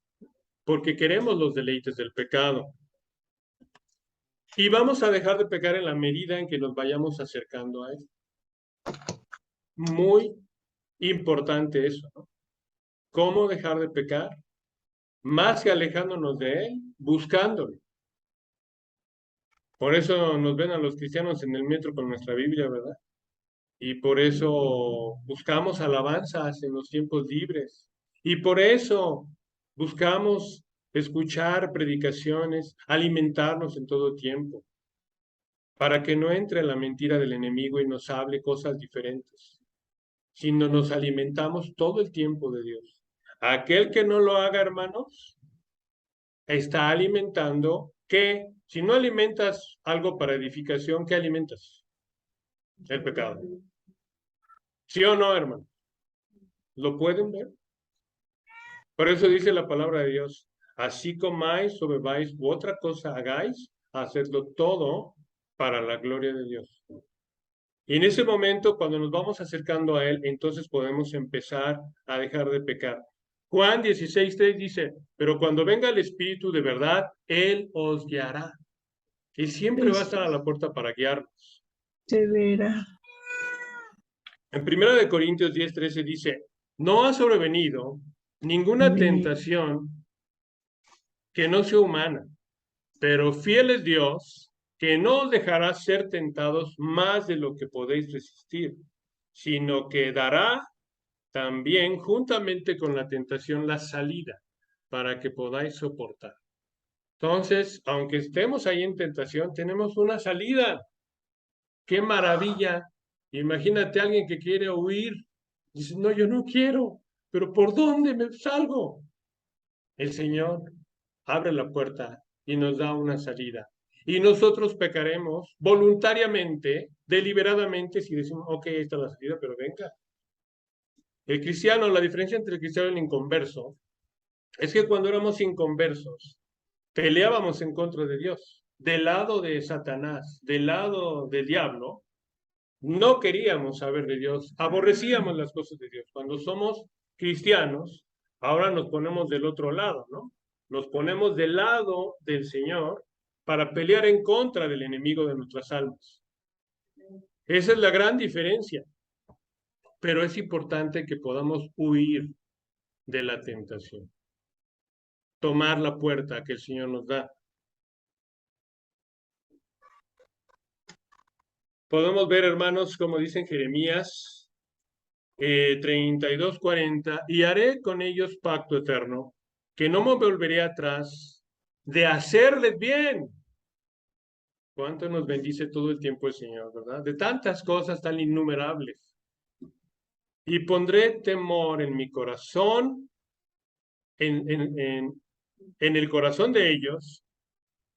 porque queremos los deleites del pecado. Y vamos a dejar de pecar en la medida en que nos vayamos acercando a Él. Muy importante eso, ¿no? ¿Cómo dejar de pecar? Más que alejándonos de Él, buscándolo. Por eso nos ven a los cristianos en el metro con nuestra Biblia, ¿verdad? Y por eso buscamos alabanzas en los tiempos libres. Y por eso buscamos escuchar predicaciones, alimentarnos en todo tiempo, para que no entre la mentira del enemigo y nos hable cosas diferentes, sino nos alimentamos todo el tiempo de Dios. Aquel que no lo haga, hermanos, está alimentando que, si no alimentas algo para edificación, ¿qué alimentas? El pecado. ¿Sí o no, hermano? ¿Lo pueden ver? Por eso dice la palabra de Dios, así comáis o bebáis u otra cosa hagáis, hacedlo todo para la gloria de Dios. Y en ese momento, cuando nos vamos acercando a Él, entonces podemos empezar a dejar de pecar. Juan 16:3 dice, pero cuando venga el Espíritu de verdad, Él os guiará. Él siempre va a Es estar a la puerta para guiarnos. de veras. En 1 Corintios 10:13 dice, no ha sobrevenido ninguna tentación que no sea humana, pero fiel es Dios, que no os dejará ser tentados más de lo que podéis resistir, sino que dará también juntamente con la tentación la salida para que podáis soportar. Entonces, aunque estemos ahí en tentación, tenemos una salida. ¡Qué maravilla! Imagínate a alguien que quiere huir. Dice, no, yo no quiero, pero ¿por dónde me salgo? El Señor abre la puerta y nos da una salida. Y nosotros pecaremos voluntariamente, deliberadamente, si decimos, ok, esta es la salida, pero venga. El cristiano, la diferencia entre el cristiano y el inconverso, es que cuando éramos inconversos, peleábamos en contra de Dios, del lado de Satanás, del lado del diablo, no queríamos saber de Dios, aborrecíamos las cosas de Dios. Cuando somos cristianos, ahora nos ponemos del otro lado, ¿no? Nos ponemos del lado del Señor para pelear en contra del enemigo de nuestras almas. Esa es la gran diferencia, pero es importante que podamos huir de la tentación, tomar la puerta que el Señor nos da. Podemos ver, hermanos, como dice en Jeremías 32:40, y haré con ellos pacto eterno, que no me volveré atrás de hacerles bien. ¿Cuánto nos bendice todo el tiempo el Señor, verdad? De tantas cosas tan innumerables. Y pondré temor en mi corazón, en el corazón de ellos,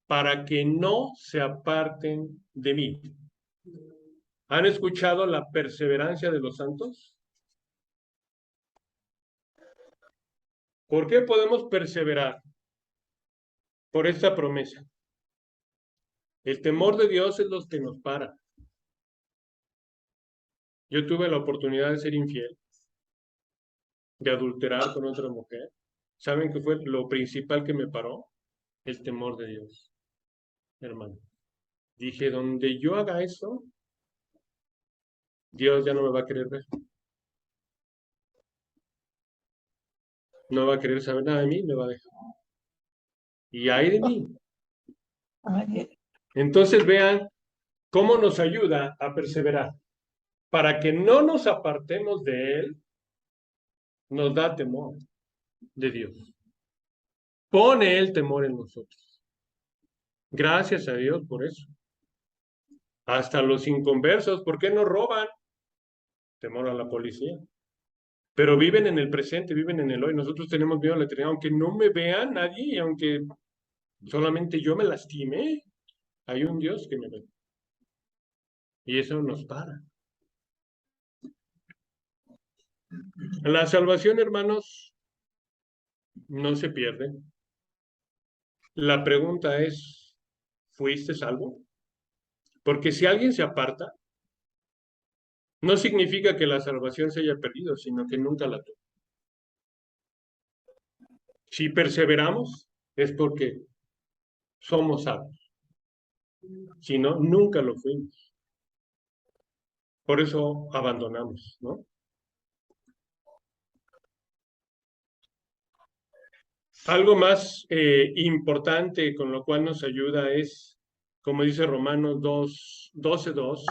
para que no se aparten de mí. ¿Han escuchado la perseverancia de los santos? ¿Por qué podemos perseverar? Por esta promesa. El temor de Dios es lo que nos para. Yo tuve la oportunidad de ser infiel, de adulterar con otra mujer. ¿Saben qué fue lo principal que me paró? El temor de Dios, hermano. Dije, donde yo haga eso, Dios ya no me va a querer ver. No va a querer saber nada de mí, me va a dejar. Y hay de mí. Entonces vean cómo nos ayuda a perseverar. Para que no nos apartemos de Él, nos da temor de Dios. Pone el temor en nosotros. Gracias a Dios por eso. Hasta los inconversos, ¿por qué no roban? Temor a la policía. Pero viven en el presente, viven en el hoy. Nosotros tenemos miedo a la eternidad, aunque no me vea nadie, y aunque solamente yo me lastime, hay un Dios que me ve. Y eso nos para. La salvación, hermanos, no se pierde. La pregunta es, ¿fuiste salvo? Porque si alguien se aparta, no significa que la salvación se haya perdido, sino que nunca la tuvo. Si perseveramos, es porque somos salvos. Si no, nunca lo fuimos. Por eso abandonamos, ¿no? Algo más importante con lo cual nos ayuda es, como dice Romanos 12:2,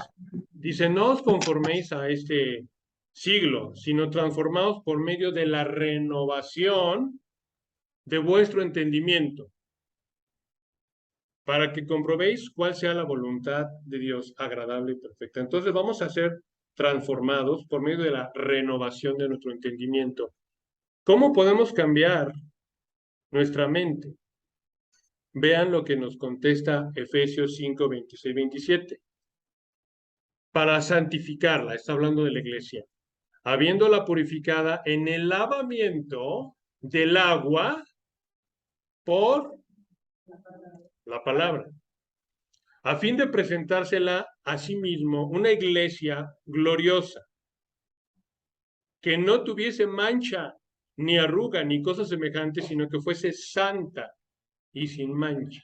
dice, no os conforméis a este siglo, sino transformaos por medio de la renovación de vuestro entendimiento, para que comprobéis cuál sea la voluntad de Dios agradable y perfecta. Entonces vamos a ser transformados por medio de la renovación de nuestro entendimiento. ¿Cómo podemos cambiar nuestra mente? Vean lo que nos contesta Efesios 5:26-27. Para santificarla, está hablando de la iglesia, habiéndola purificada en el lavamiento del agua por la palabra, a fin de presentársela a sí mismo una iglesia gloriosa, que no tuviese mancha, ni arruga, ni cosa semejante, sino que fuese santa y sin mancha.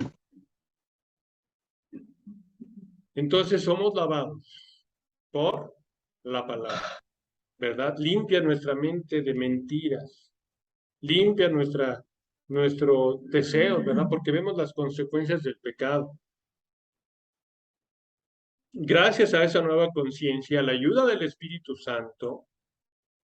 Entonces somos lavados por la palabra, ¿verdad? Limpia nuestra mente de mentiras, limpia nuestro deseo, ¿verdad? Porque vemos las consecuencias del pecado. Gracias a esa nueva conciencia, la ayuda del Espíritu Santo,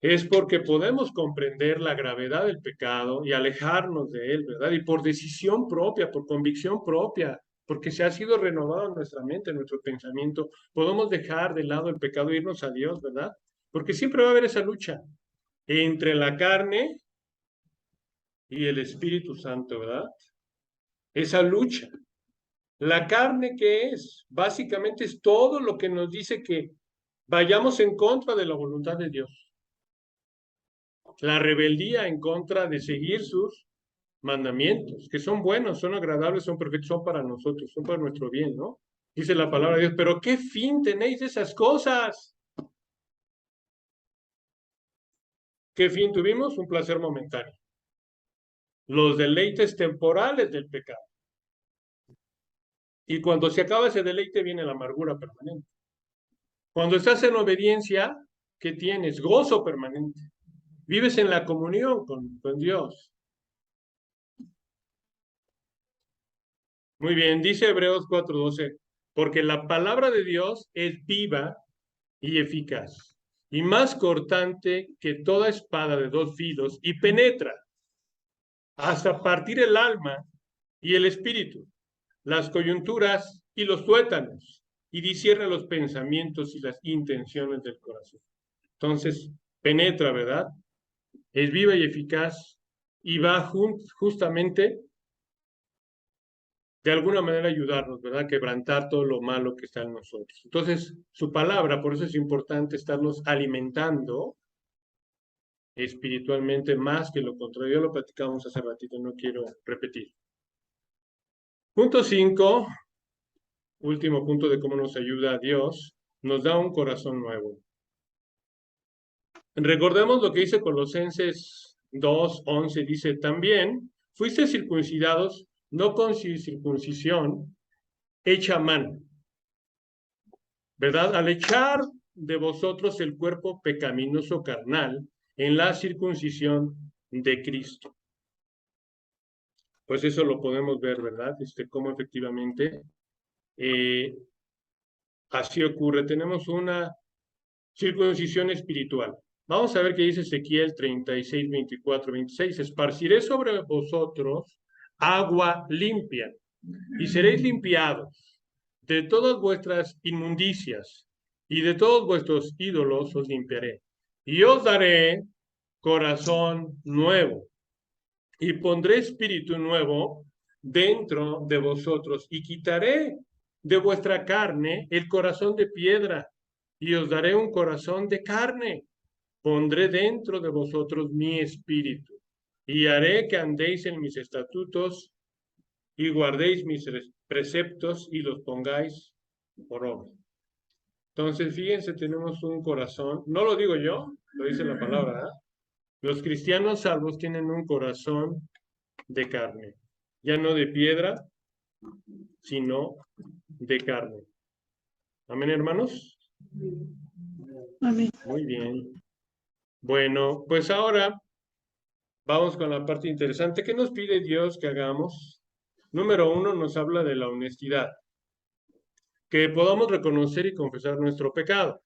es porque podemos comprender la gravedad del pecado y alejarnos de él, ¿verdad? Y por decisión propia, por convicción propia, porque se ha sido renovado nuestra mente, nuestro pensamiento, podemos dejar de lado el pecado e irnos a Dios, ¿verdad? Porque siempre va a haber esa lucha entre la carne y el Espíritu Santo, ¿verdad? Esa lucha. La carne, ¿qué es? Básicamente es todo lo que nos dice que vayamos en contra de la voluntad de Dios. La rebeldía en contra de seguir sus mandamientos, que son buenos, son agradables, son perfectos, son para nosotros, son para nuestro bien, ¿no? Dice la palabra de Dios, pero ¿qué fin tenéis de esas cosas? ¿Qué fin tuvimos? Un placer momentáneo. Los deleites temporales del pecado. Y cuando se acaba ese deleite viene la amargura permanente. Cuando estás en obediencia, ¿qué tienes? Gozo permanente. Vives en la comunión con Dios. Muy bien, dice Hebreos 4:12, porque la palabra de Dios es viva y eficaz, y más cortante que toda espada de dos filos, y penetra hasta partir el alma y el espíritu, las coyunturas y los tuétanos, y discierne los pensamientos y las intenciones del corazón. Entonces, penetra, ¿verdad? Es viva y eficaz, y va justamente de alguna manera ayudarnos, ¿verdad? Quebrantar todo lo malo que está en nosotros. Entonces, su palabra, por eso es importante estarnos alimentando espiritualmente más que lo contrario. Ya lo platicamos hace ratito, no quiero repetir. Punto 5, último punto de cómo nos ayuda a Dios, nos da un corazón nuevo. Recordemos lo que dice Colosenses 2:11, dice, también fuiste circuncidados, no con circuncisión hecha a mano, ¿verdad? Al echar de vosotros el cuerpo pecaminoso carnal en la circuncisión de Cristo. Pues eso lo podemos ver, ¿verdad? Cómo efectivamente así ocurre. Tenemos una circuncisión espiritual. Vamos a ver qué dice Ezequiel 36, 24, 26. Esparciré sobre vosotros agua limpia y seréis limpiados de todas vuestras inmundicias y de todos vuestros ídolos os limpiaré. Y os daré corazón nuevo y pondré espíritu nuevo dentro de vosotros y quitaré de vuestra carne el corazón de piedra y os daré un corazón de carne. Pondré dentro de vosotros mi espíritu y haré que andéis en mis estatutos y guardéis mis preceptos y los pongáis por obra. Entonces, fíjense, tenemos un corazón, no lo digo yo, lo dice la palabra, ¿eh? Los cristianos salvos tienen un corazón de carne, ya no de piedra, sino de carne. Amén, hermanos. Amén. Muy bien. Bueno, pues ahora vamos con la parte interesante. ¿Qué nos pide Dios que hagamos? Número 1, nos habla de la honestidad, que podamos reconocer y confesar nuestro pecado.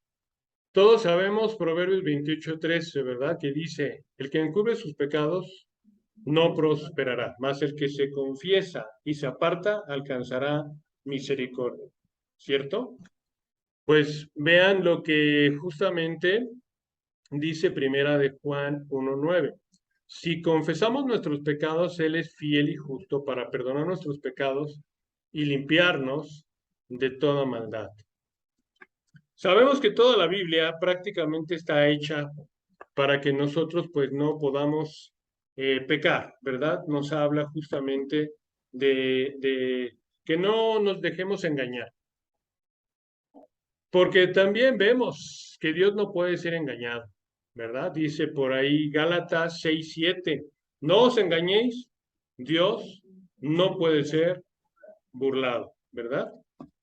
Todos sabemos Proverbios 28:13, ¿verdad? Que dice, el que encubre sus pecados no prosperará, mas el que se confiesa y se aparta alcanzará misericordia. ¿Cierto? Pues vean lo que justamente dice Primera de Juan 1:9. Si confesamos nuestros pecados, Él es fiel y justo para perdonar nuestros pecados y limpiarnos de toda maldad. Sabemos que toda la Biblia prácticamente está hecha para que nosotros pues no podamos pecar, ¿verdad? Nos habla justamente de que no nos dejemos engañar. Porque también vemos que Dios no puede ser engañado, ¿verdad? Dice por ahí Gálatas 6:7, no os engañéis, Dios no puede ser burlado, ¿verdad?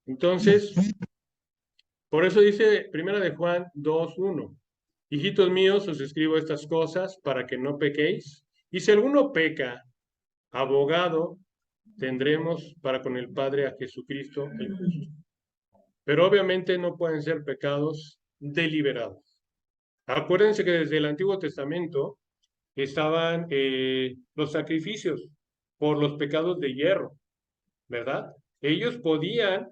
Entonces, por eso dice Primera de Juan 2:1, hijitos míos, os escribo estas cosas para que no pequéis, y si alguno peca, abogado tendremos para con el Padre a Jesucristo el justo. Pero obviamente no pueden ser pecados deliberados. Acuérdense que desde el Antiguo Testamento estaban los sacrificios por los pecados de hierro, ¿verdad? Ellos podían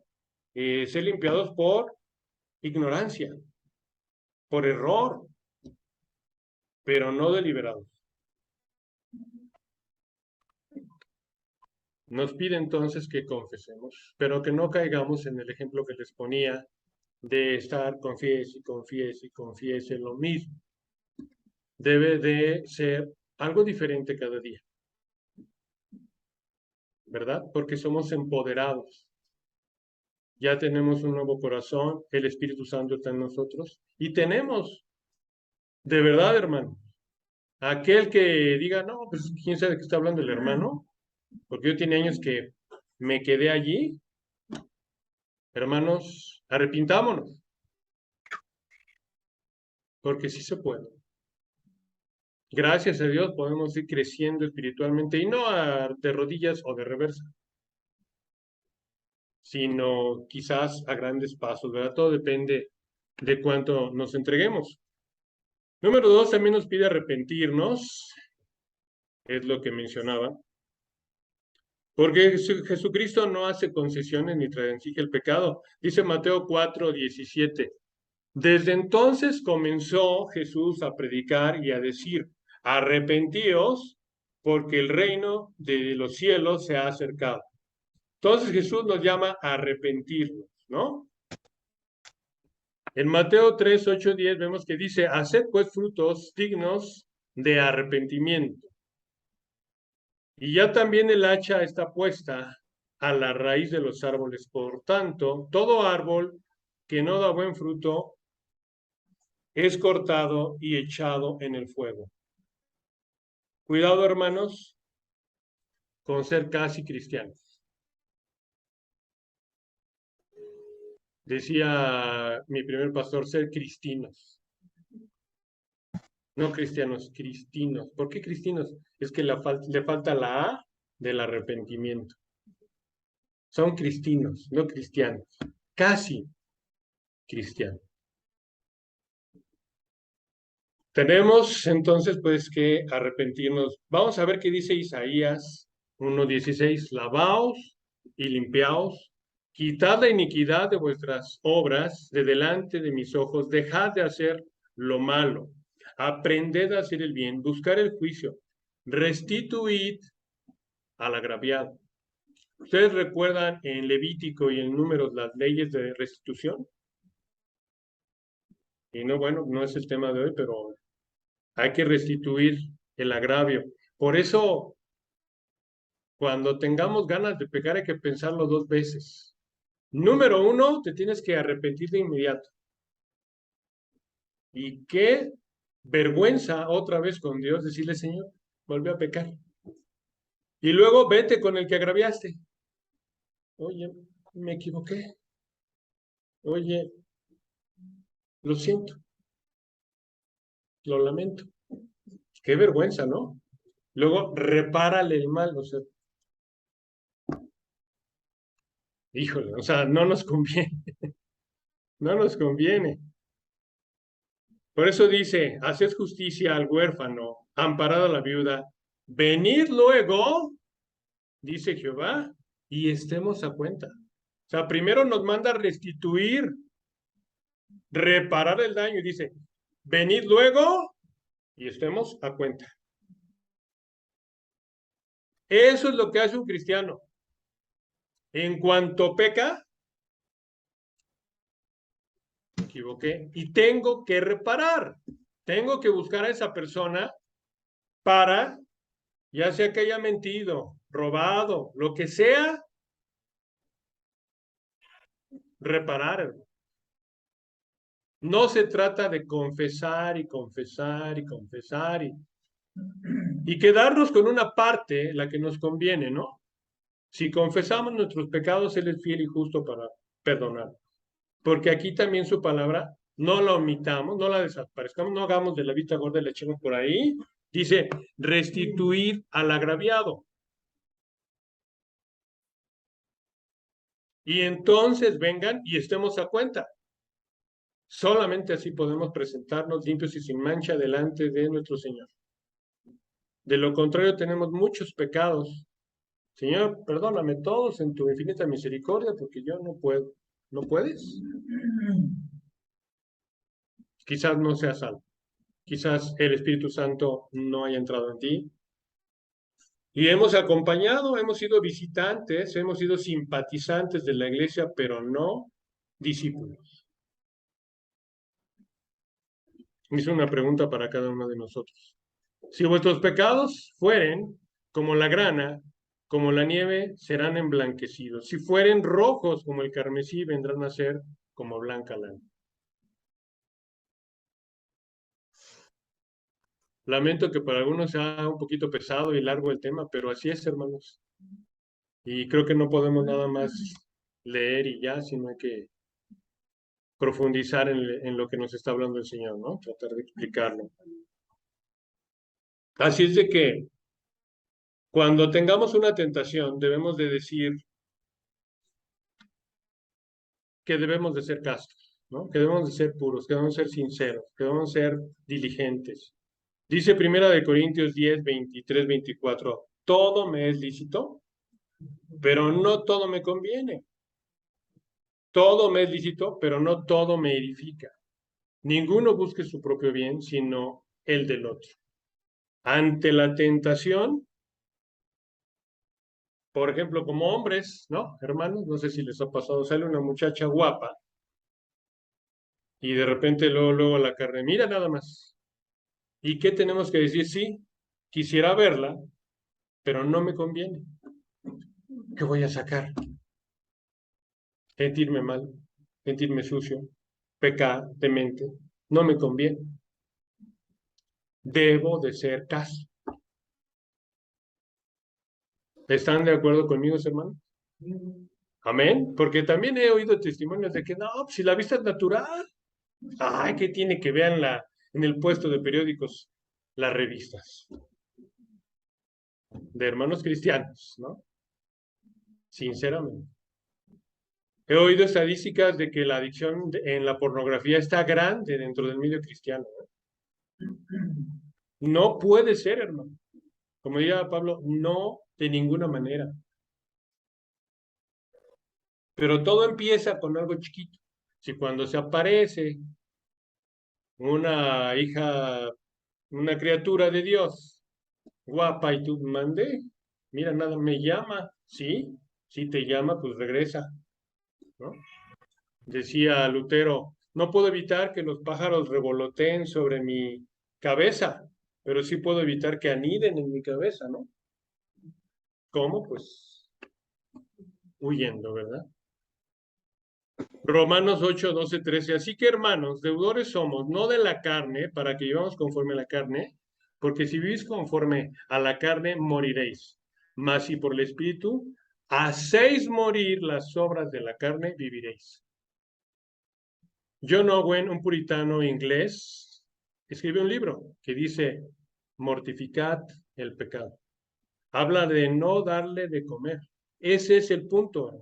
ser limpiados por ignorancia, por error, pero no deliberados. Nos pide entonces que confesemos, pero que no caigamos en el ejemplo que les ponía de estar confiese y confiese y confiese lo mismo. Debe de ser algo diferente cada día, ¿verdad? Porque somos empoderados. Ya tenemos un nuevo corazón, el Espíritu Santo está en nosotros y tenemos, de verdad, hermano, aquel que diga, no, pues quién sabe de qué está hablando el hermano, porque yo tiene años que me quedé allí. Hermanos, arrepintámonos, porque sí se puede. Gracias a Dios podemos ir creciendo espiritualmente y no de rodillas o de reversa, sino quizás a grandes pasos, ¿verdad? Todo depende de cuánto nos entreguemos. Número 2, también nos pide arrepentirnos, es lo que mencionaba, porque Jesucristo no hace concesiones ni transige el pecado. Dice Mateo 4:17. Desde entonces comenzó Jesús a predicar y a decir, arrepentíos, porque el reino de los cielos se ha acercado. Entonces Jesús nos llama a arrepentirnos, ¿no? En Mateo 3:8-10 vemos que dice, haced pues frutos dignos de arrepentimiento. Y ya también el hacha está puesta a la raíz de los árboles. Por tanto, todo árbol que no da buen fruto es cortado y echado en el fuego. Cuidado, hermanos, con ser casi cristianos. Decía mi primer pastor, ser cristinos. No cristianos, cristinos. ¿Por qué cristinos? Es que le falta la A del arrepentimiento. Son cristinos, no cristianos. Casi cristianos. Tenemos entonces pues que arrepentirnos. Vamos a ver qué dice Isaías 1:16. Lavaos y limpiaos, quitad la iniquidad de vuestras obras de delante de mis ojos, dejad de hacer lo malo, aprended a hacer el bien, buscar el juicio, restituid al agraviado. ¿Ustedes recuerdan en Levítico y en Números las leyes de restitución? Y no, bueno, no es el tema de hoy, pero hay que restituir el agravio. Por eso, cuando tengamos ganas de pecar, hay que pensarlo 2 veces. Número 1, te tienes que arrepentir de inmediato. Y qué vergüenza otra vez con Dios decirle, Señor, volví a pecar. Y luego vete con el que agraviaste. Oye, me equivoqué. Oye, lo siento, lo lamento. Qué vergüenza, ¿no? Luego, repárale el mal, o sea, híjole, o sea, no nos conviene, no nos conviene. Por eso dice, haced justicia al huérfano, amparad a la viuda, venid luego, dice Jehová, y estemos a cuenta. O sea, primero nos manda restituir, reparar el daño, y dice, venid luego y estemos a cuenta. Eso es lo que hace un cristiano. En cuanto peca, me equivoqué, y tengo que reparar. Tengo que buscar a esa persona para, ya sea que haya mentido, robado, lo que sea, reparar, hermano. No se trata de confesar y confesar y confesar y quedarnos con una parte, la que nos conviene, ¿no? Si confesamos nuestros pecados, Él es fiel y justo para perdonar. Porque aquí también su palabra, no la omitamos, no la desaparezcamos, no hagamos de la vista gorda y la echemos por ahí. Dice, restituir al agraviado. Y entonces vengan y estemos a cuenta. Solamente así podemos presentarnos limpios y sin mancha delante de nuestro Señor. De lo contrario, tenemos muchos pecados. Señor, perdóname todos en tu infinita misericordia, porque yo no puedo. ¿No puedes? Quizás no seas salvo. Quizás el Espíritu Santo no haya entrado en ti. Y hemos acompañado, hemos sido visitantes, hemos sido simpatizantes de la iglesia, pero no discípulos. Hice una pregunta para cada uno de nosotros. Si vuestros pecados fueren como la grana, como la nieve, serán emblanquecidos. Si fueren rojos como el carmesí, vendrán a ser como blanca lana. Lamento que para algunos sea un poquito pesado y largo el tema, pero así es, hermanos. Y creo que no podemos nada más leer y ya, sino hay que profundizar en lo que nos está hablando el Señor, ¿no? Tratar de explicarlo. Así es de que cuando tengamos una tentación, debemos de decir que debemos de ser castos, ¿no? Que debemos de ser puros, que debemos de ser sinceros, que debemos de ser diligentes. Dice Primera de Corintios 10, 23, 24, todo me es lícito, pero no todo me conviene. Todo me es lícito, pero no todo me edifica. Ninguno busque su propio bien, sino el del otro. Ante la tentación, por ejemplo, como hombres, ¿no? Hermanos, no sé si les ha pasado, sale una muchacha guapa y de repente luego la carne, mira nada más. ¿Y qué tenemos que decir? Sí, quisiera verla, pero no me conviene. ¿Qué voy a sacar? Sentirme mal, sentirme sucio, pecar, demente. No me conviene. Debo de ser casto. ¿Están de acuerdo conmigo, hermanos? Amén. Porque también he oído testimonios de que no, pues, si la vista es natural. Ay, ¿qué tiene que ver en el puesto de periódicos las revistas de hermanos cristianos, ¿no? Sinceramente. He oído estadísticas de que la adicción en la pornografía está grande dentro del medio cristiano, ¿no? No puede ser, hermano. Como diría Pablo, no de ninguna manera. Pero todo empieza con algo chiquito. Si cuando se aparece una hija, una criatura de Dios, guapa y tú mandé, mira, nada, me llama, sí, si te llama, pues regresa, ¿no? Decía Lutero, no puedo evitar que los pájaros revoloteen sobre mi cabeza, pero sí puedo evitar que aniden en mi cabeza, ¿no? ¿Cómo? Pues huyendo, ¿verdad? Romanos 8, 12, 13. Así que, hermanos, deudores somos, no de la carne, para que vivamos conforme a la carne, porque si vivís conforme a la carne, moriréis. Mas si por el Espíritu hacéis morir las obras de la carne, viviréis. John Owen, un puritano inglés, escribe un libro que dice, mortificad el pecado. Habla de no darle de comer. Ese es el punto.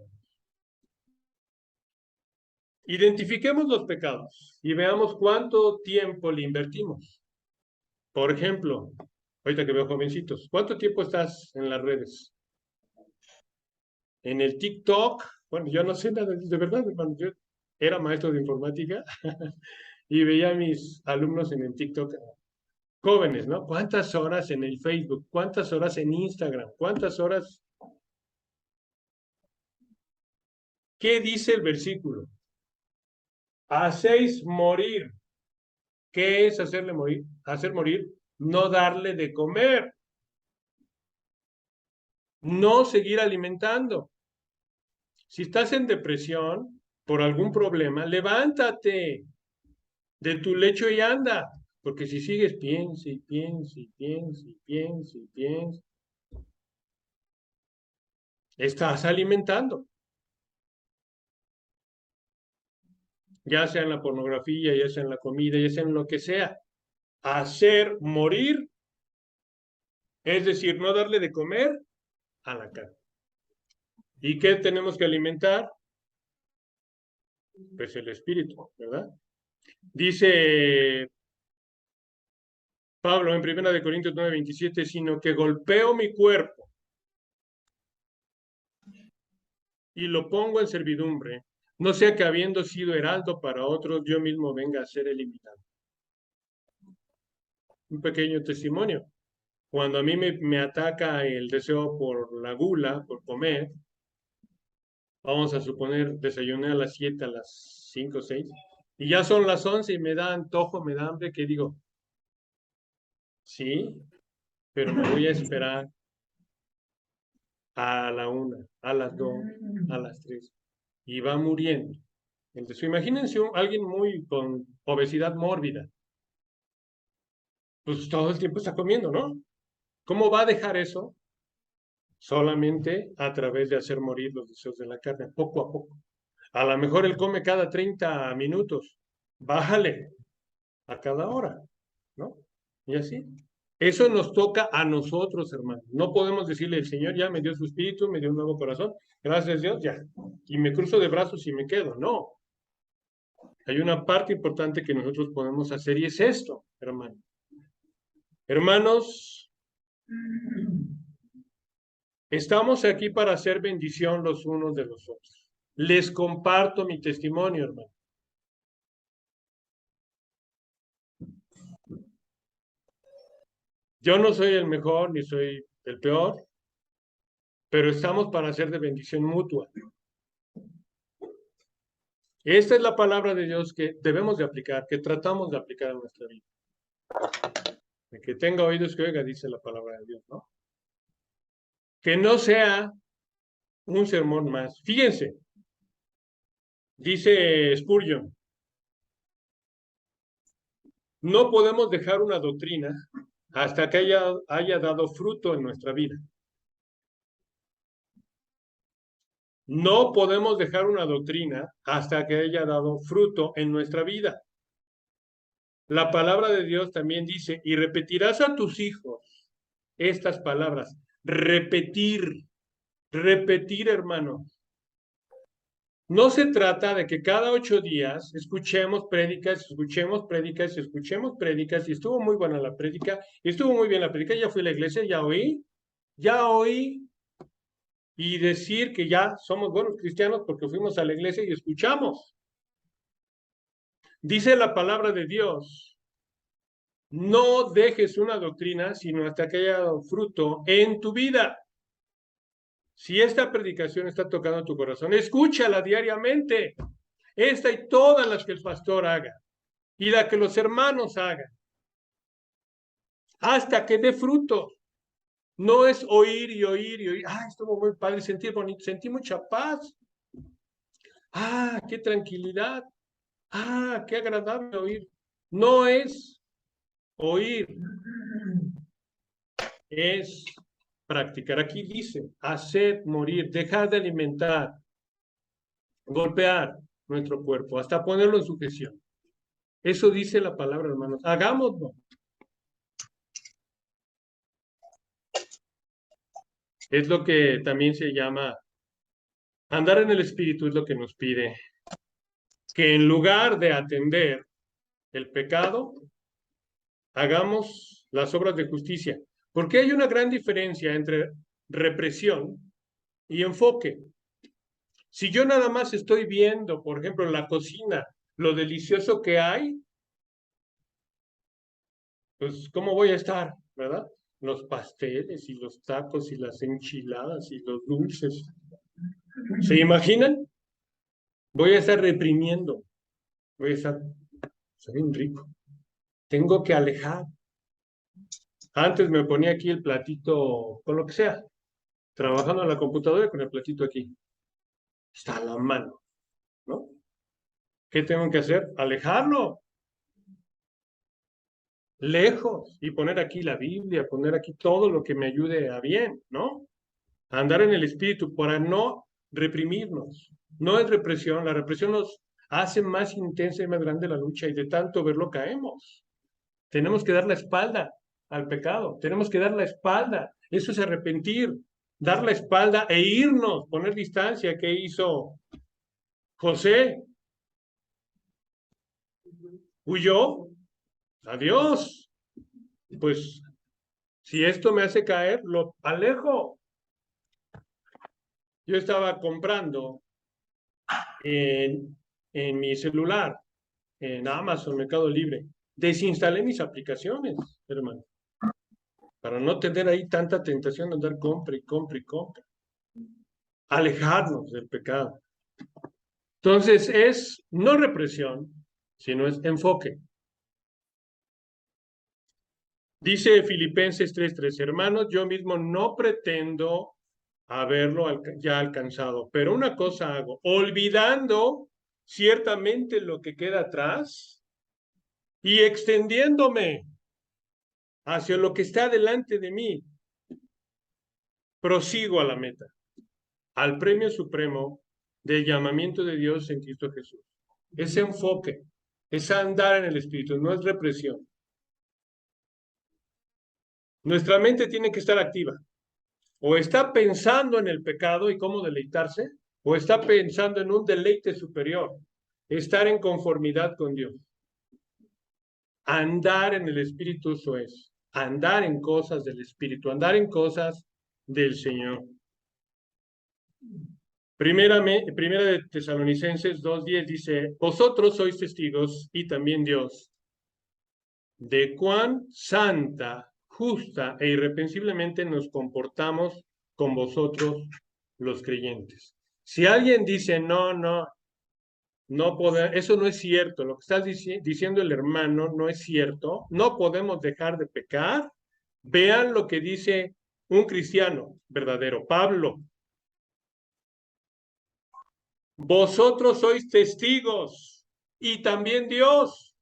Identifiquemos los pecados y veamos cuánto tiempo le invertimos. Por ejemplo, ahorita que veo jovencitos, ¿cuánto tiempo estás en las redes? En el TikTok, bueno, yo no sé nada, de verdad, hermano, yo era maestro de informática y veía a mis alumnos en el TikTok, jóvenes, ¿no? ¿Cuántas horas en el Facebook? ¿Cuántas horas en Instagram? ¿Cuántas horas? ¿Qué dice el versículo? Hacéis morir. ¿Qué es hacerle morir? Hacer morir, no darle de comer, no seguir alimentando. Si estás en depresión, por algún problema, levántate de tu lecho y anda. Porque si sigues, piensa y piensa y piensa y piensa y piensa, estás alimentando. Ya sea en la pornografía, ya sea en la comida, ya sea en lo que sea. Hacer morir, es decir, no darle de comer a la carne. ¿Y qué tenemos que alimentar? Pues el espíritu, ¿verdad? Dice Pablo en 1 Corintios 9:27, sino que golpeo mi cuerpo y lo pongo en servidumbre, no sea que habiendo sido heraldo para otros, yo mismo venga a ser eliminado. Un pequeño testimonio. Cuando a mí me ataca el deseo por la gula, por comer, vamos a suponer, desayuné a las 7, a las 5, 6, y ya son las 11 y me da antojo, me da hambre, ¿qué digo? Sí, pero me voy a esperar a la 1, a las 2, a las 3, y va muriendo. Entonces, imagínense alguien muy con obesidad mórbida, pues todo el tiempo está comiendo, ¿no? ¿Cómo va a dejar eso? Solamente a través de hacer morir los deseos de la carne, poco a poco. A lo mejor él come cada 30 minutos, bájale a cada hora, ¿no? Y así. Eso nos toca a nosotros, hermanos. No podemos decirle, el Señor ya me dio su espíritu, me dio un nuevo corazón, gracias a Dios, ya. Y me cruzo de brazos y me quedo. No. Hay una parte importante que nosotros podemos hacer y es esto, hermano. Hermanos, estamos aquí para hacer bendición los unos de los otros. Les comparto mi testimonio, hermano. Yo no soy el mejor ni soy el peor, pero estamos para hacer de bendición mutua. Esta es la palabra de Dios que debemos de aplicar, que tratamos de aplicar en nuestra vida. El que tenga oídos que oiga, dice la palabra de Dios, ¿no? Que no sea un sermón más. Fíjense, dice Spurgeon, no podemos dejar una doctrina hasta que haya dado fruto en nuestra vida. No podemos dejar una doctrina hasta que haya dado fruto en nuestra vida. La palabra de Dios también dice, y repetirás a tus hijos estas palabras. Repetir, repetir, hermano. No se trata de que cada 8 días escuchemos prédicas, y estuvo muy buena la prédica, y estuvo muy bien la prédica, ya fui a la iglesia, ya oí, y decir que ya somos buenos cristianos porque fuimos a la iglesia y escuchamos. Dice la palabra de Dios, no dejes una doctrina sino hasta que haya dado fruto en tu vida. Si esta predicación está tocando tu corazón, escúchala diariamente. Esta y todas las que el pastor haga y la que los hermanos hagan. Hasta que dé fruto. No es oír y oír y oír. Ah, estuvo muy padre, sentí bonito, sentí mucha paz. Ah, qué tranquilidad. Ah, qué agradable oír. No es oír, es practicar. Aquí dice, hacer morir, dejar de alimentar, golpear nuestro cuerpo, hasta ponerlo en sujeción. Eso dice la palabra, hermanos. Hagámoslo. Es lo que también se llama andar en el Espíritu, es lo que nos pide. Que en lugar de atender el pecado, hagamos las obras de justicia. Porque hay una gran diferencia entre represión y enfoque. Si yo nada más estoy viendo, por ejemplo, en la cocina, lo delicioso que hay, pues, ¿cómo voy a estar, verdad? Los pasteles y los tacos y las enchiladas y los dulces. ¿Se imaginan? Voy a estar reprimiendo. Voy a estar, soy un rico. Tengo que alejar. Antes me ponía aquí el platito, con lo que sea, trabajando en la computadora con el platito aquí. Está a la mano, ¿no? ¿Qué tengo que hacer? Alejarlo, lejos, y poner aquí la Biblia, poner aquí todo lo que me ayude a bien, ¿no? A andar en el Espíritu para no reprimirnos. No es represión, la represión nos hace más intensa y más grande la lucha y de tanto verlo caemos. Tenemos que dar la espalda al pecado, tenemos que dar la espalda. Eso es arrepentir, dar la espalda e irnos, poner distancia. ¿Qué hizo José? Huyó. Adiós. Pues si esto me hace caer, lo alejo. Yo estaba comprando en mi celular, en Amazon, Mercado Libre. Desinstalé mis aplicaciones, hermano, para no tener ahí tanta tentación de andar compra y compra y compra. Alejarnos del pecado. Entonces es no represión, sino es enfoque. Dice Filipenses 3:3, hermanos, yo mismo no pretendo haberlo ya alcanzado, pero una cosa hago, olvidando ciertamente lo que queda atrás y extendiéndome hacia lo que está delante de mí, prosigo a la meta, al premio supremo del llamamiento de Dios en Cristo Jesús. Ese enfoque, es andar en el Espíritu, no es represión. Nuestra mente tiene que estar activa. O está pensando en el pecado y cómo deleitarse, o está pensando en un deleite superior, estar en conformidad con Dios. Andar en el Espíritu, eso es, andar en cosas del Espíritu, andar en cosas del Señor. Primera de Tesalonicenses 2:10 dice, vosotros sois testigos y también Dios, de cuán santa, justa e irreprensiblemente nos comportamos con vosotros los creyentes. Si alguien dice, no podemos, eso no es cierto, lo que está diciendo el hermano no es cierto, no podemos dejar de pecar, vean lo que dice un cristiano verdadero, Pablo. Vosotros sois testigos y también Dios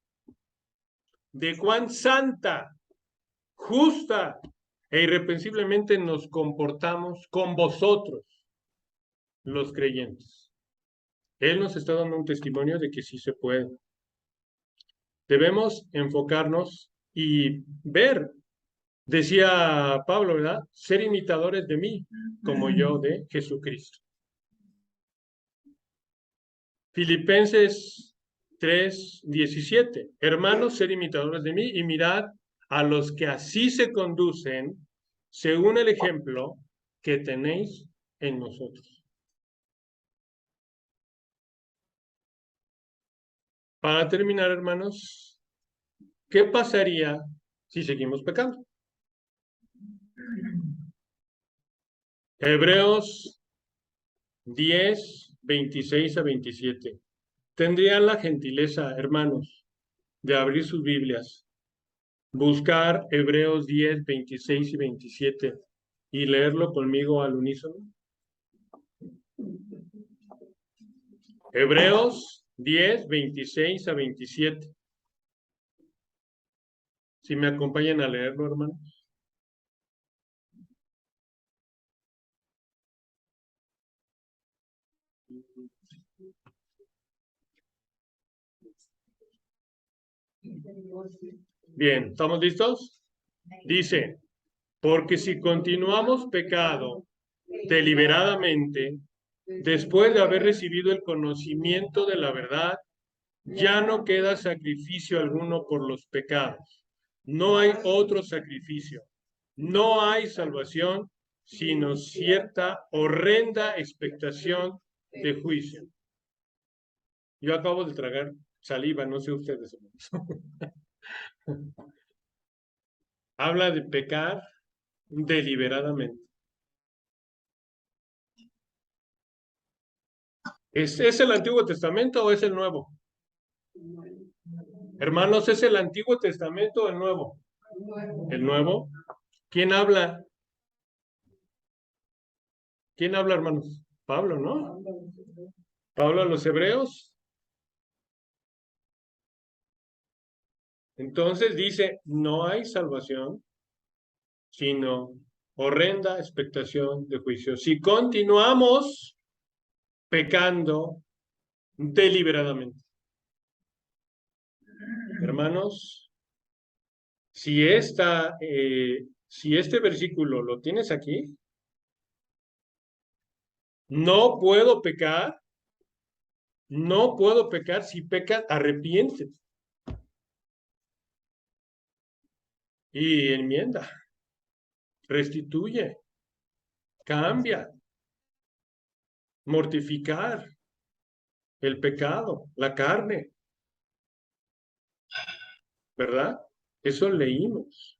de cuán santa, justa e irreprensiblemente nos comportamos con vosotros, los creyentes. Él nos está dando un testimonio de que sí se puede. Debemos enfocarnos y ver, decía Pablo, ¿verdad? Ser imitadores de mí, como yo de Jesucristo. Filipenses 3:17. Hermanos, ser imitadores de mí y mirad a los que así se conducen según el ejemplo que tenéis en nosotros. Para terminar, hermanos, ¿qué pasaría si seguimos pecando? Hebreos 10:26-27. Tendrían la gentileza, hermanos, de abrir sus Biblias, buscar Hebreos 10:26 y 27 y leerlo conmigo al unísono. Hebreos 10:26-27. Si me acompañan a leerlo, hermanos. Bien, ¿estamos listos? Dice, porque si continuamos pecado deliberadamente, después de haber recibido el conocimiento de la verdad, ya no queda sacrificio alguno por los pecados. No hay otro sacrificio. No hay salvación, sino cierta horrenda expectación de juicio. Yo acabo de tragar saliva, no sé ustedes. Habla de pecar deliberadamente. ¿Es el Antiguo Testamento o es el Nuevo? Hermanos, ¿es el Antiguo Testamento o el Nuevo? ¿El Nuevo? ¿Quién habla? ¿Quién habla, hermanos? Pablo, ¿no? Pablo a los Hebreos. Entonces dice, no hay salvación, sino horrenda expectación de juicio. Si continuamos pecando deliberadamente. Hermanos, si este versículo lo tienes aquí, no puedo pecar, si pecas, arrepiéntete y enmienda, restituye, cambia, mortificar el pecado, la carne, ¿verdad? Eso leímos.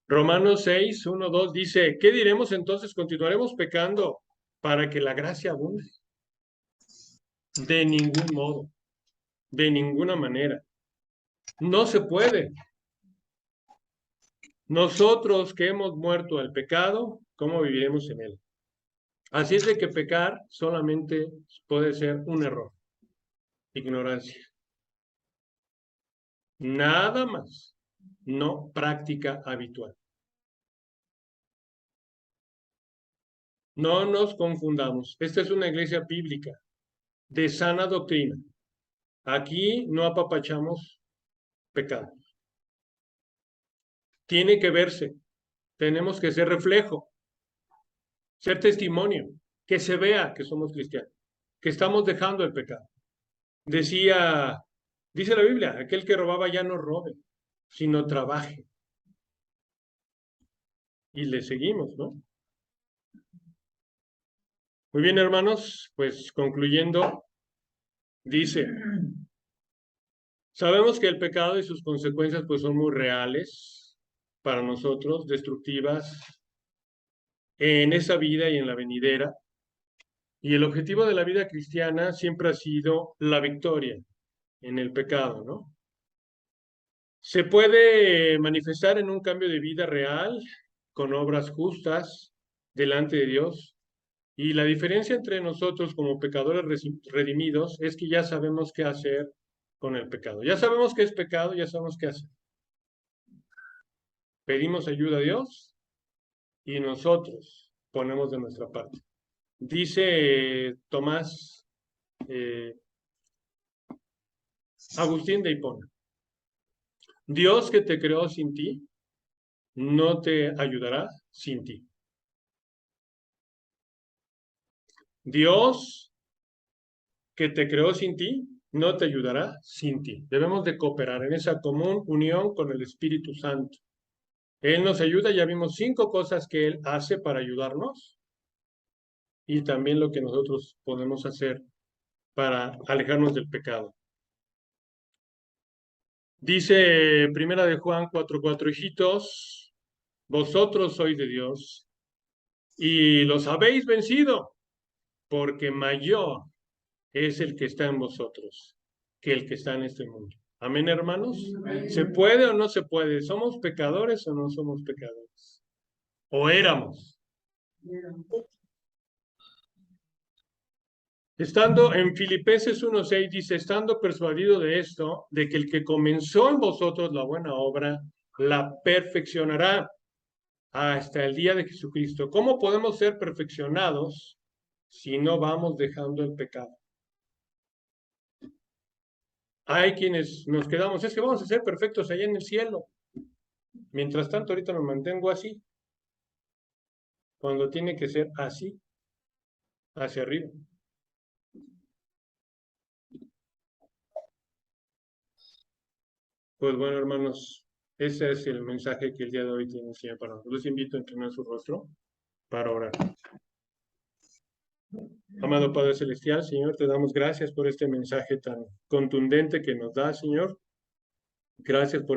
Romanos 6, 1, 2 dice, ¿qué diremos entonces? ¿Continuaremos pecando para que la gracia abunde? De ningún modo, de ninguna manera. No se puede. Nosotros que hemos muerto al pecado, ¿cómo viviremos en él? Así es de que pecar solamente puede ser un error, ignorancia. Nada más, no práctica habitual. No nos confundamos. Esta es una iglesia bíblica de sana doctrina. Aquí no apapachamos pecado. Tiene que verse. Tenemos que ser reflejo, ser testimonio, que se vea que somos cristianos, que estamos dejando el pecado. Dice la Biblia, aquel que robaba ya no robe, sino trabaje. Y le seguimos, ¿no? Muy bien, hermanos, pues concluyendo, dice, sabemos que el pecado y sus consecuencias pues son muy reales para nosotros, destructivas en esa vida y en la venidera. Y el objetivo de la vida cristiana siempre ha sido la victoria en el pecado, ¿no? Se puede manifestar en un cambio de vida real, con obras justas delante de Dios. Y la diferencia entre nosotros como pecadores redimidos es que ya sabemos qué hacer con el pecado. Ya sabemos qué es pecado, ya sabemos qué hacer. Pedimos ayuda a Dios y nosotros ponemos de nuestra parte. Dice Tomás, Agustín de Hipona, Dios que te creó sin ti, no te ayudará sin ti. Dios que te creó sin ti, no te ayudará sin ti. Debemos de cooperar en esa común unión con el Espíritu Santo. Él nos ayuda, ya vimos 5 cosas que Él hace para ayudarnos y también lo que nosotros podemos hacer para alejarnos del pecado. Dice Primera de Juan 4:4, hijitos, vosotros sois de Dios y los habéis vencido, porque mayor es el que está en vosotros que el que está en este mundo. Amén, hermanos. Amén. ¿Se puede o no se puede? ¿Somos pecadores o no somos pecadores? ¿O éramos? Estando en Filipenses 1:6 dice, estando persuadido de esto, de que el que comenzó en vosotros la buena obra, la perfeccionará hasta el día de Jesucristo. ¿Cómo podemos ser perfeccionados si no vamos dejando el pecado? Hay quienes nos quedamos, es que vamos a ser perfectos allá en el cielo. Mientras tanto, ahorita me mantengo así, cuando tiene que ser así, hacia arriba. Pues bueno, hermanos, ese es el mensaje que el día de hoy tiene el Señor para nosotros. Los invito a inclinar su rostro para orar. Amado Padre Celestial, Señor, te damos gracias por este mensaje tan contundente que nos da, Señor. Gracias por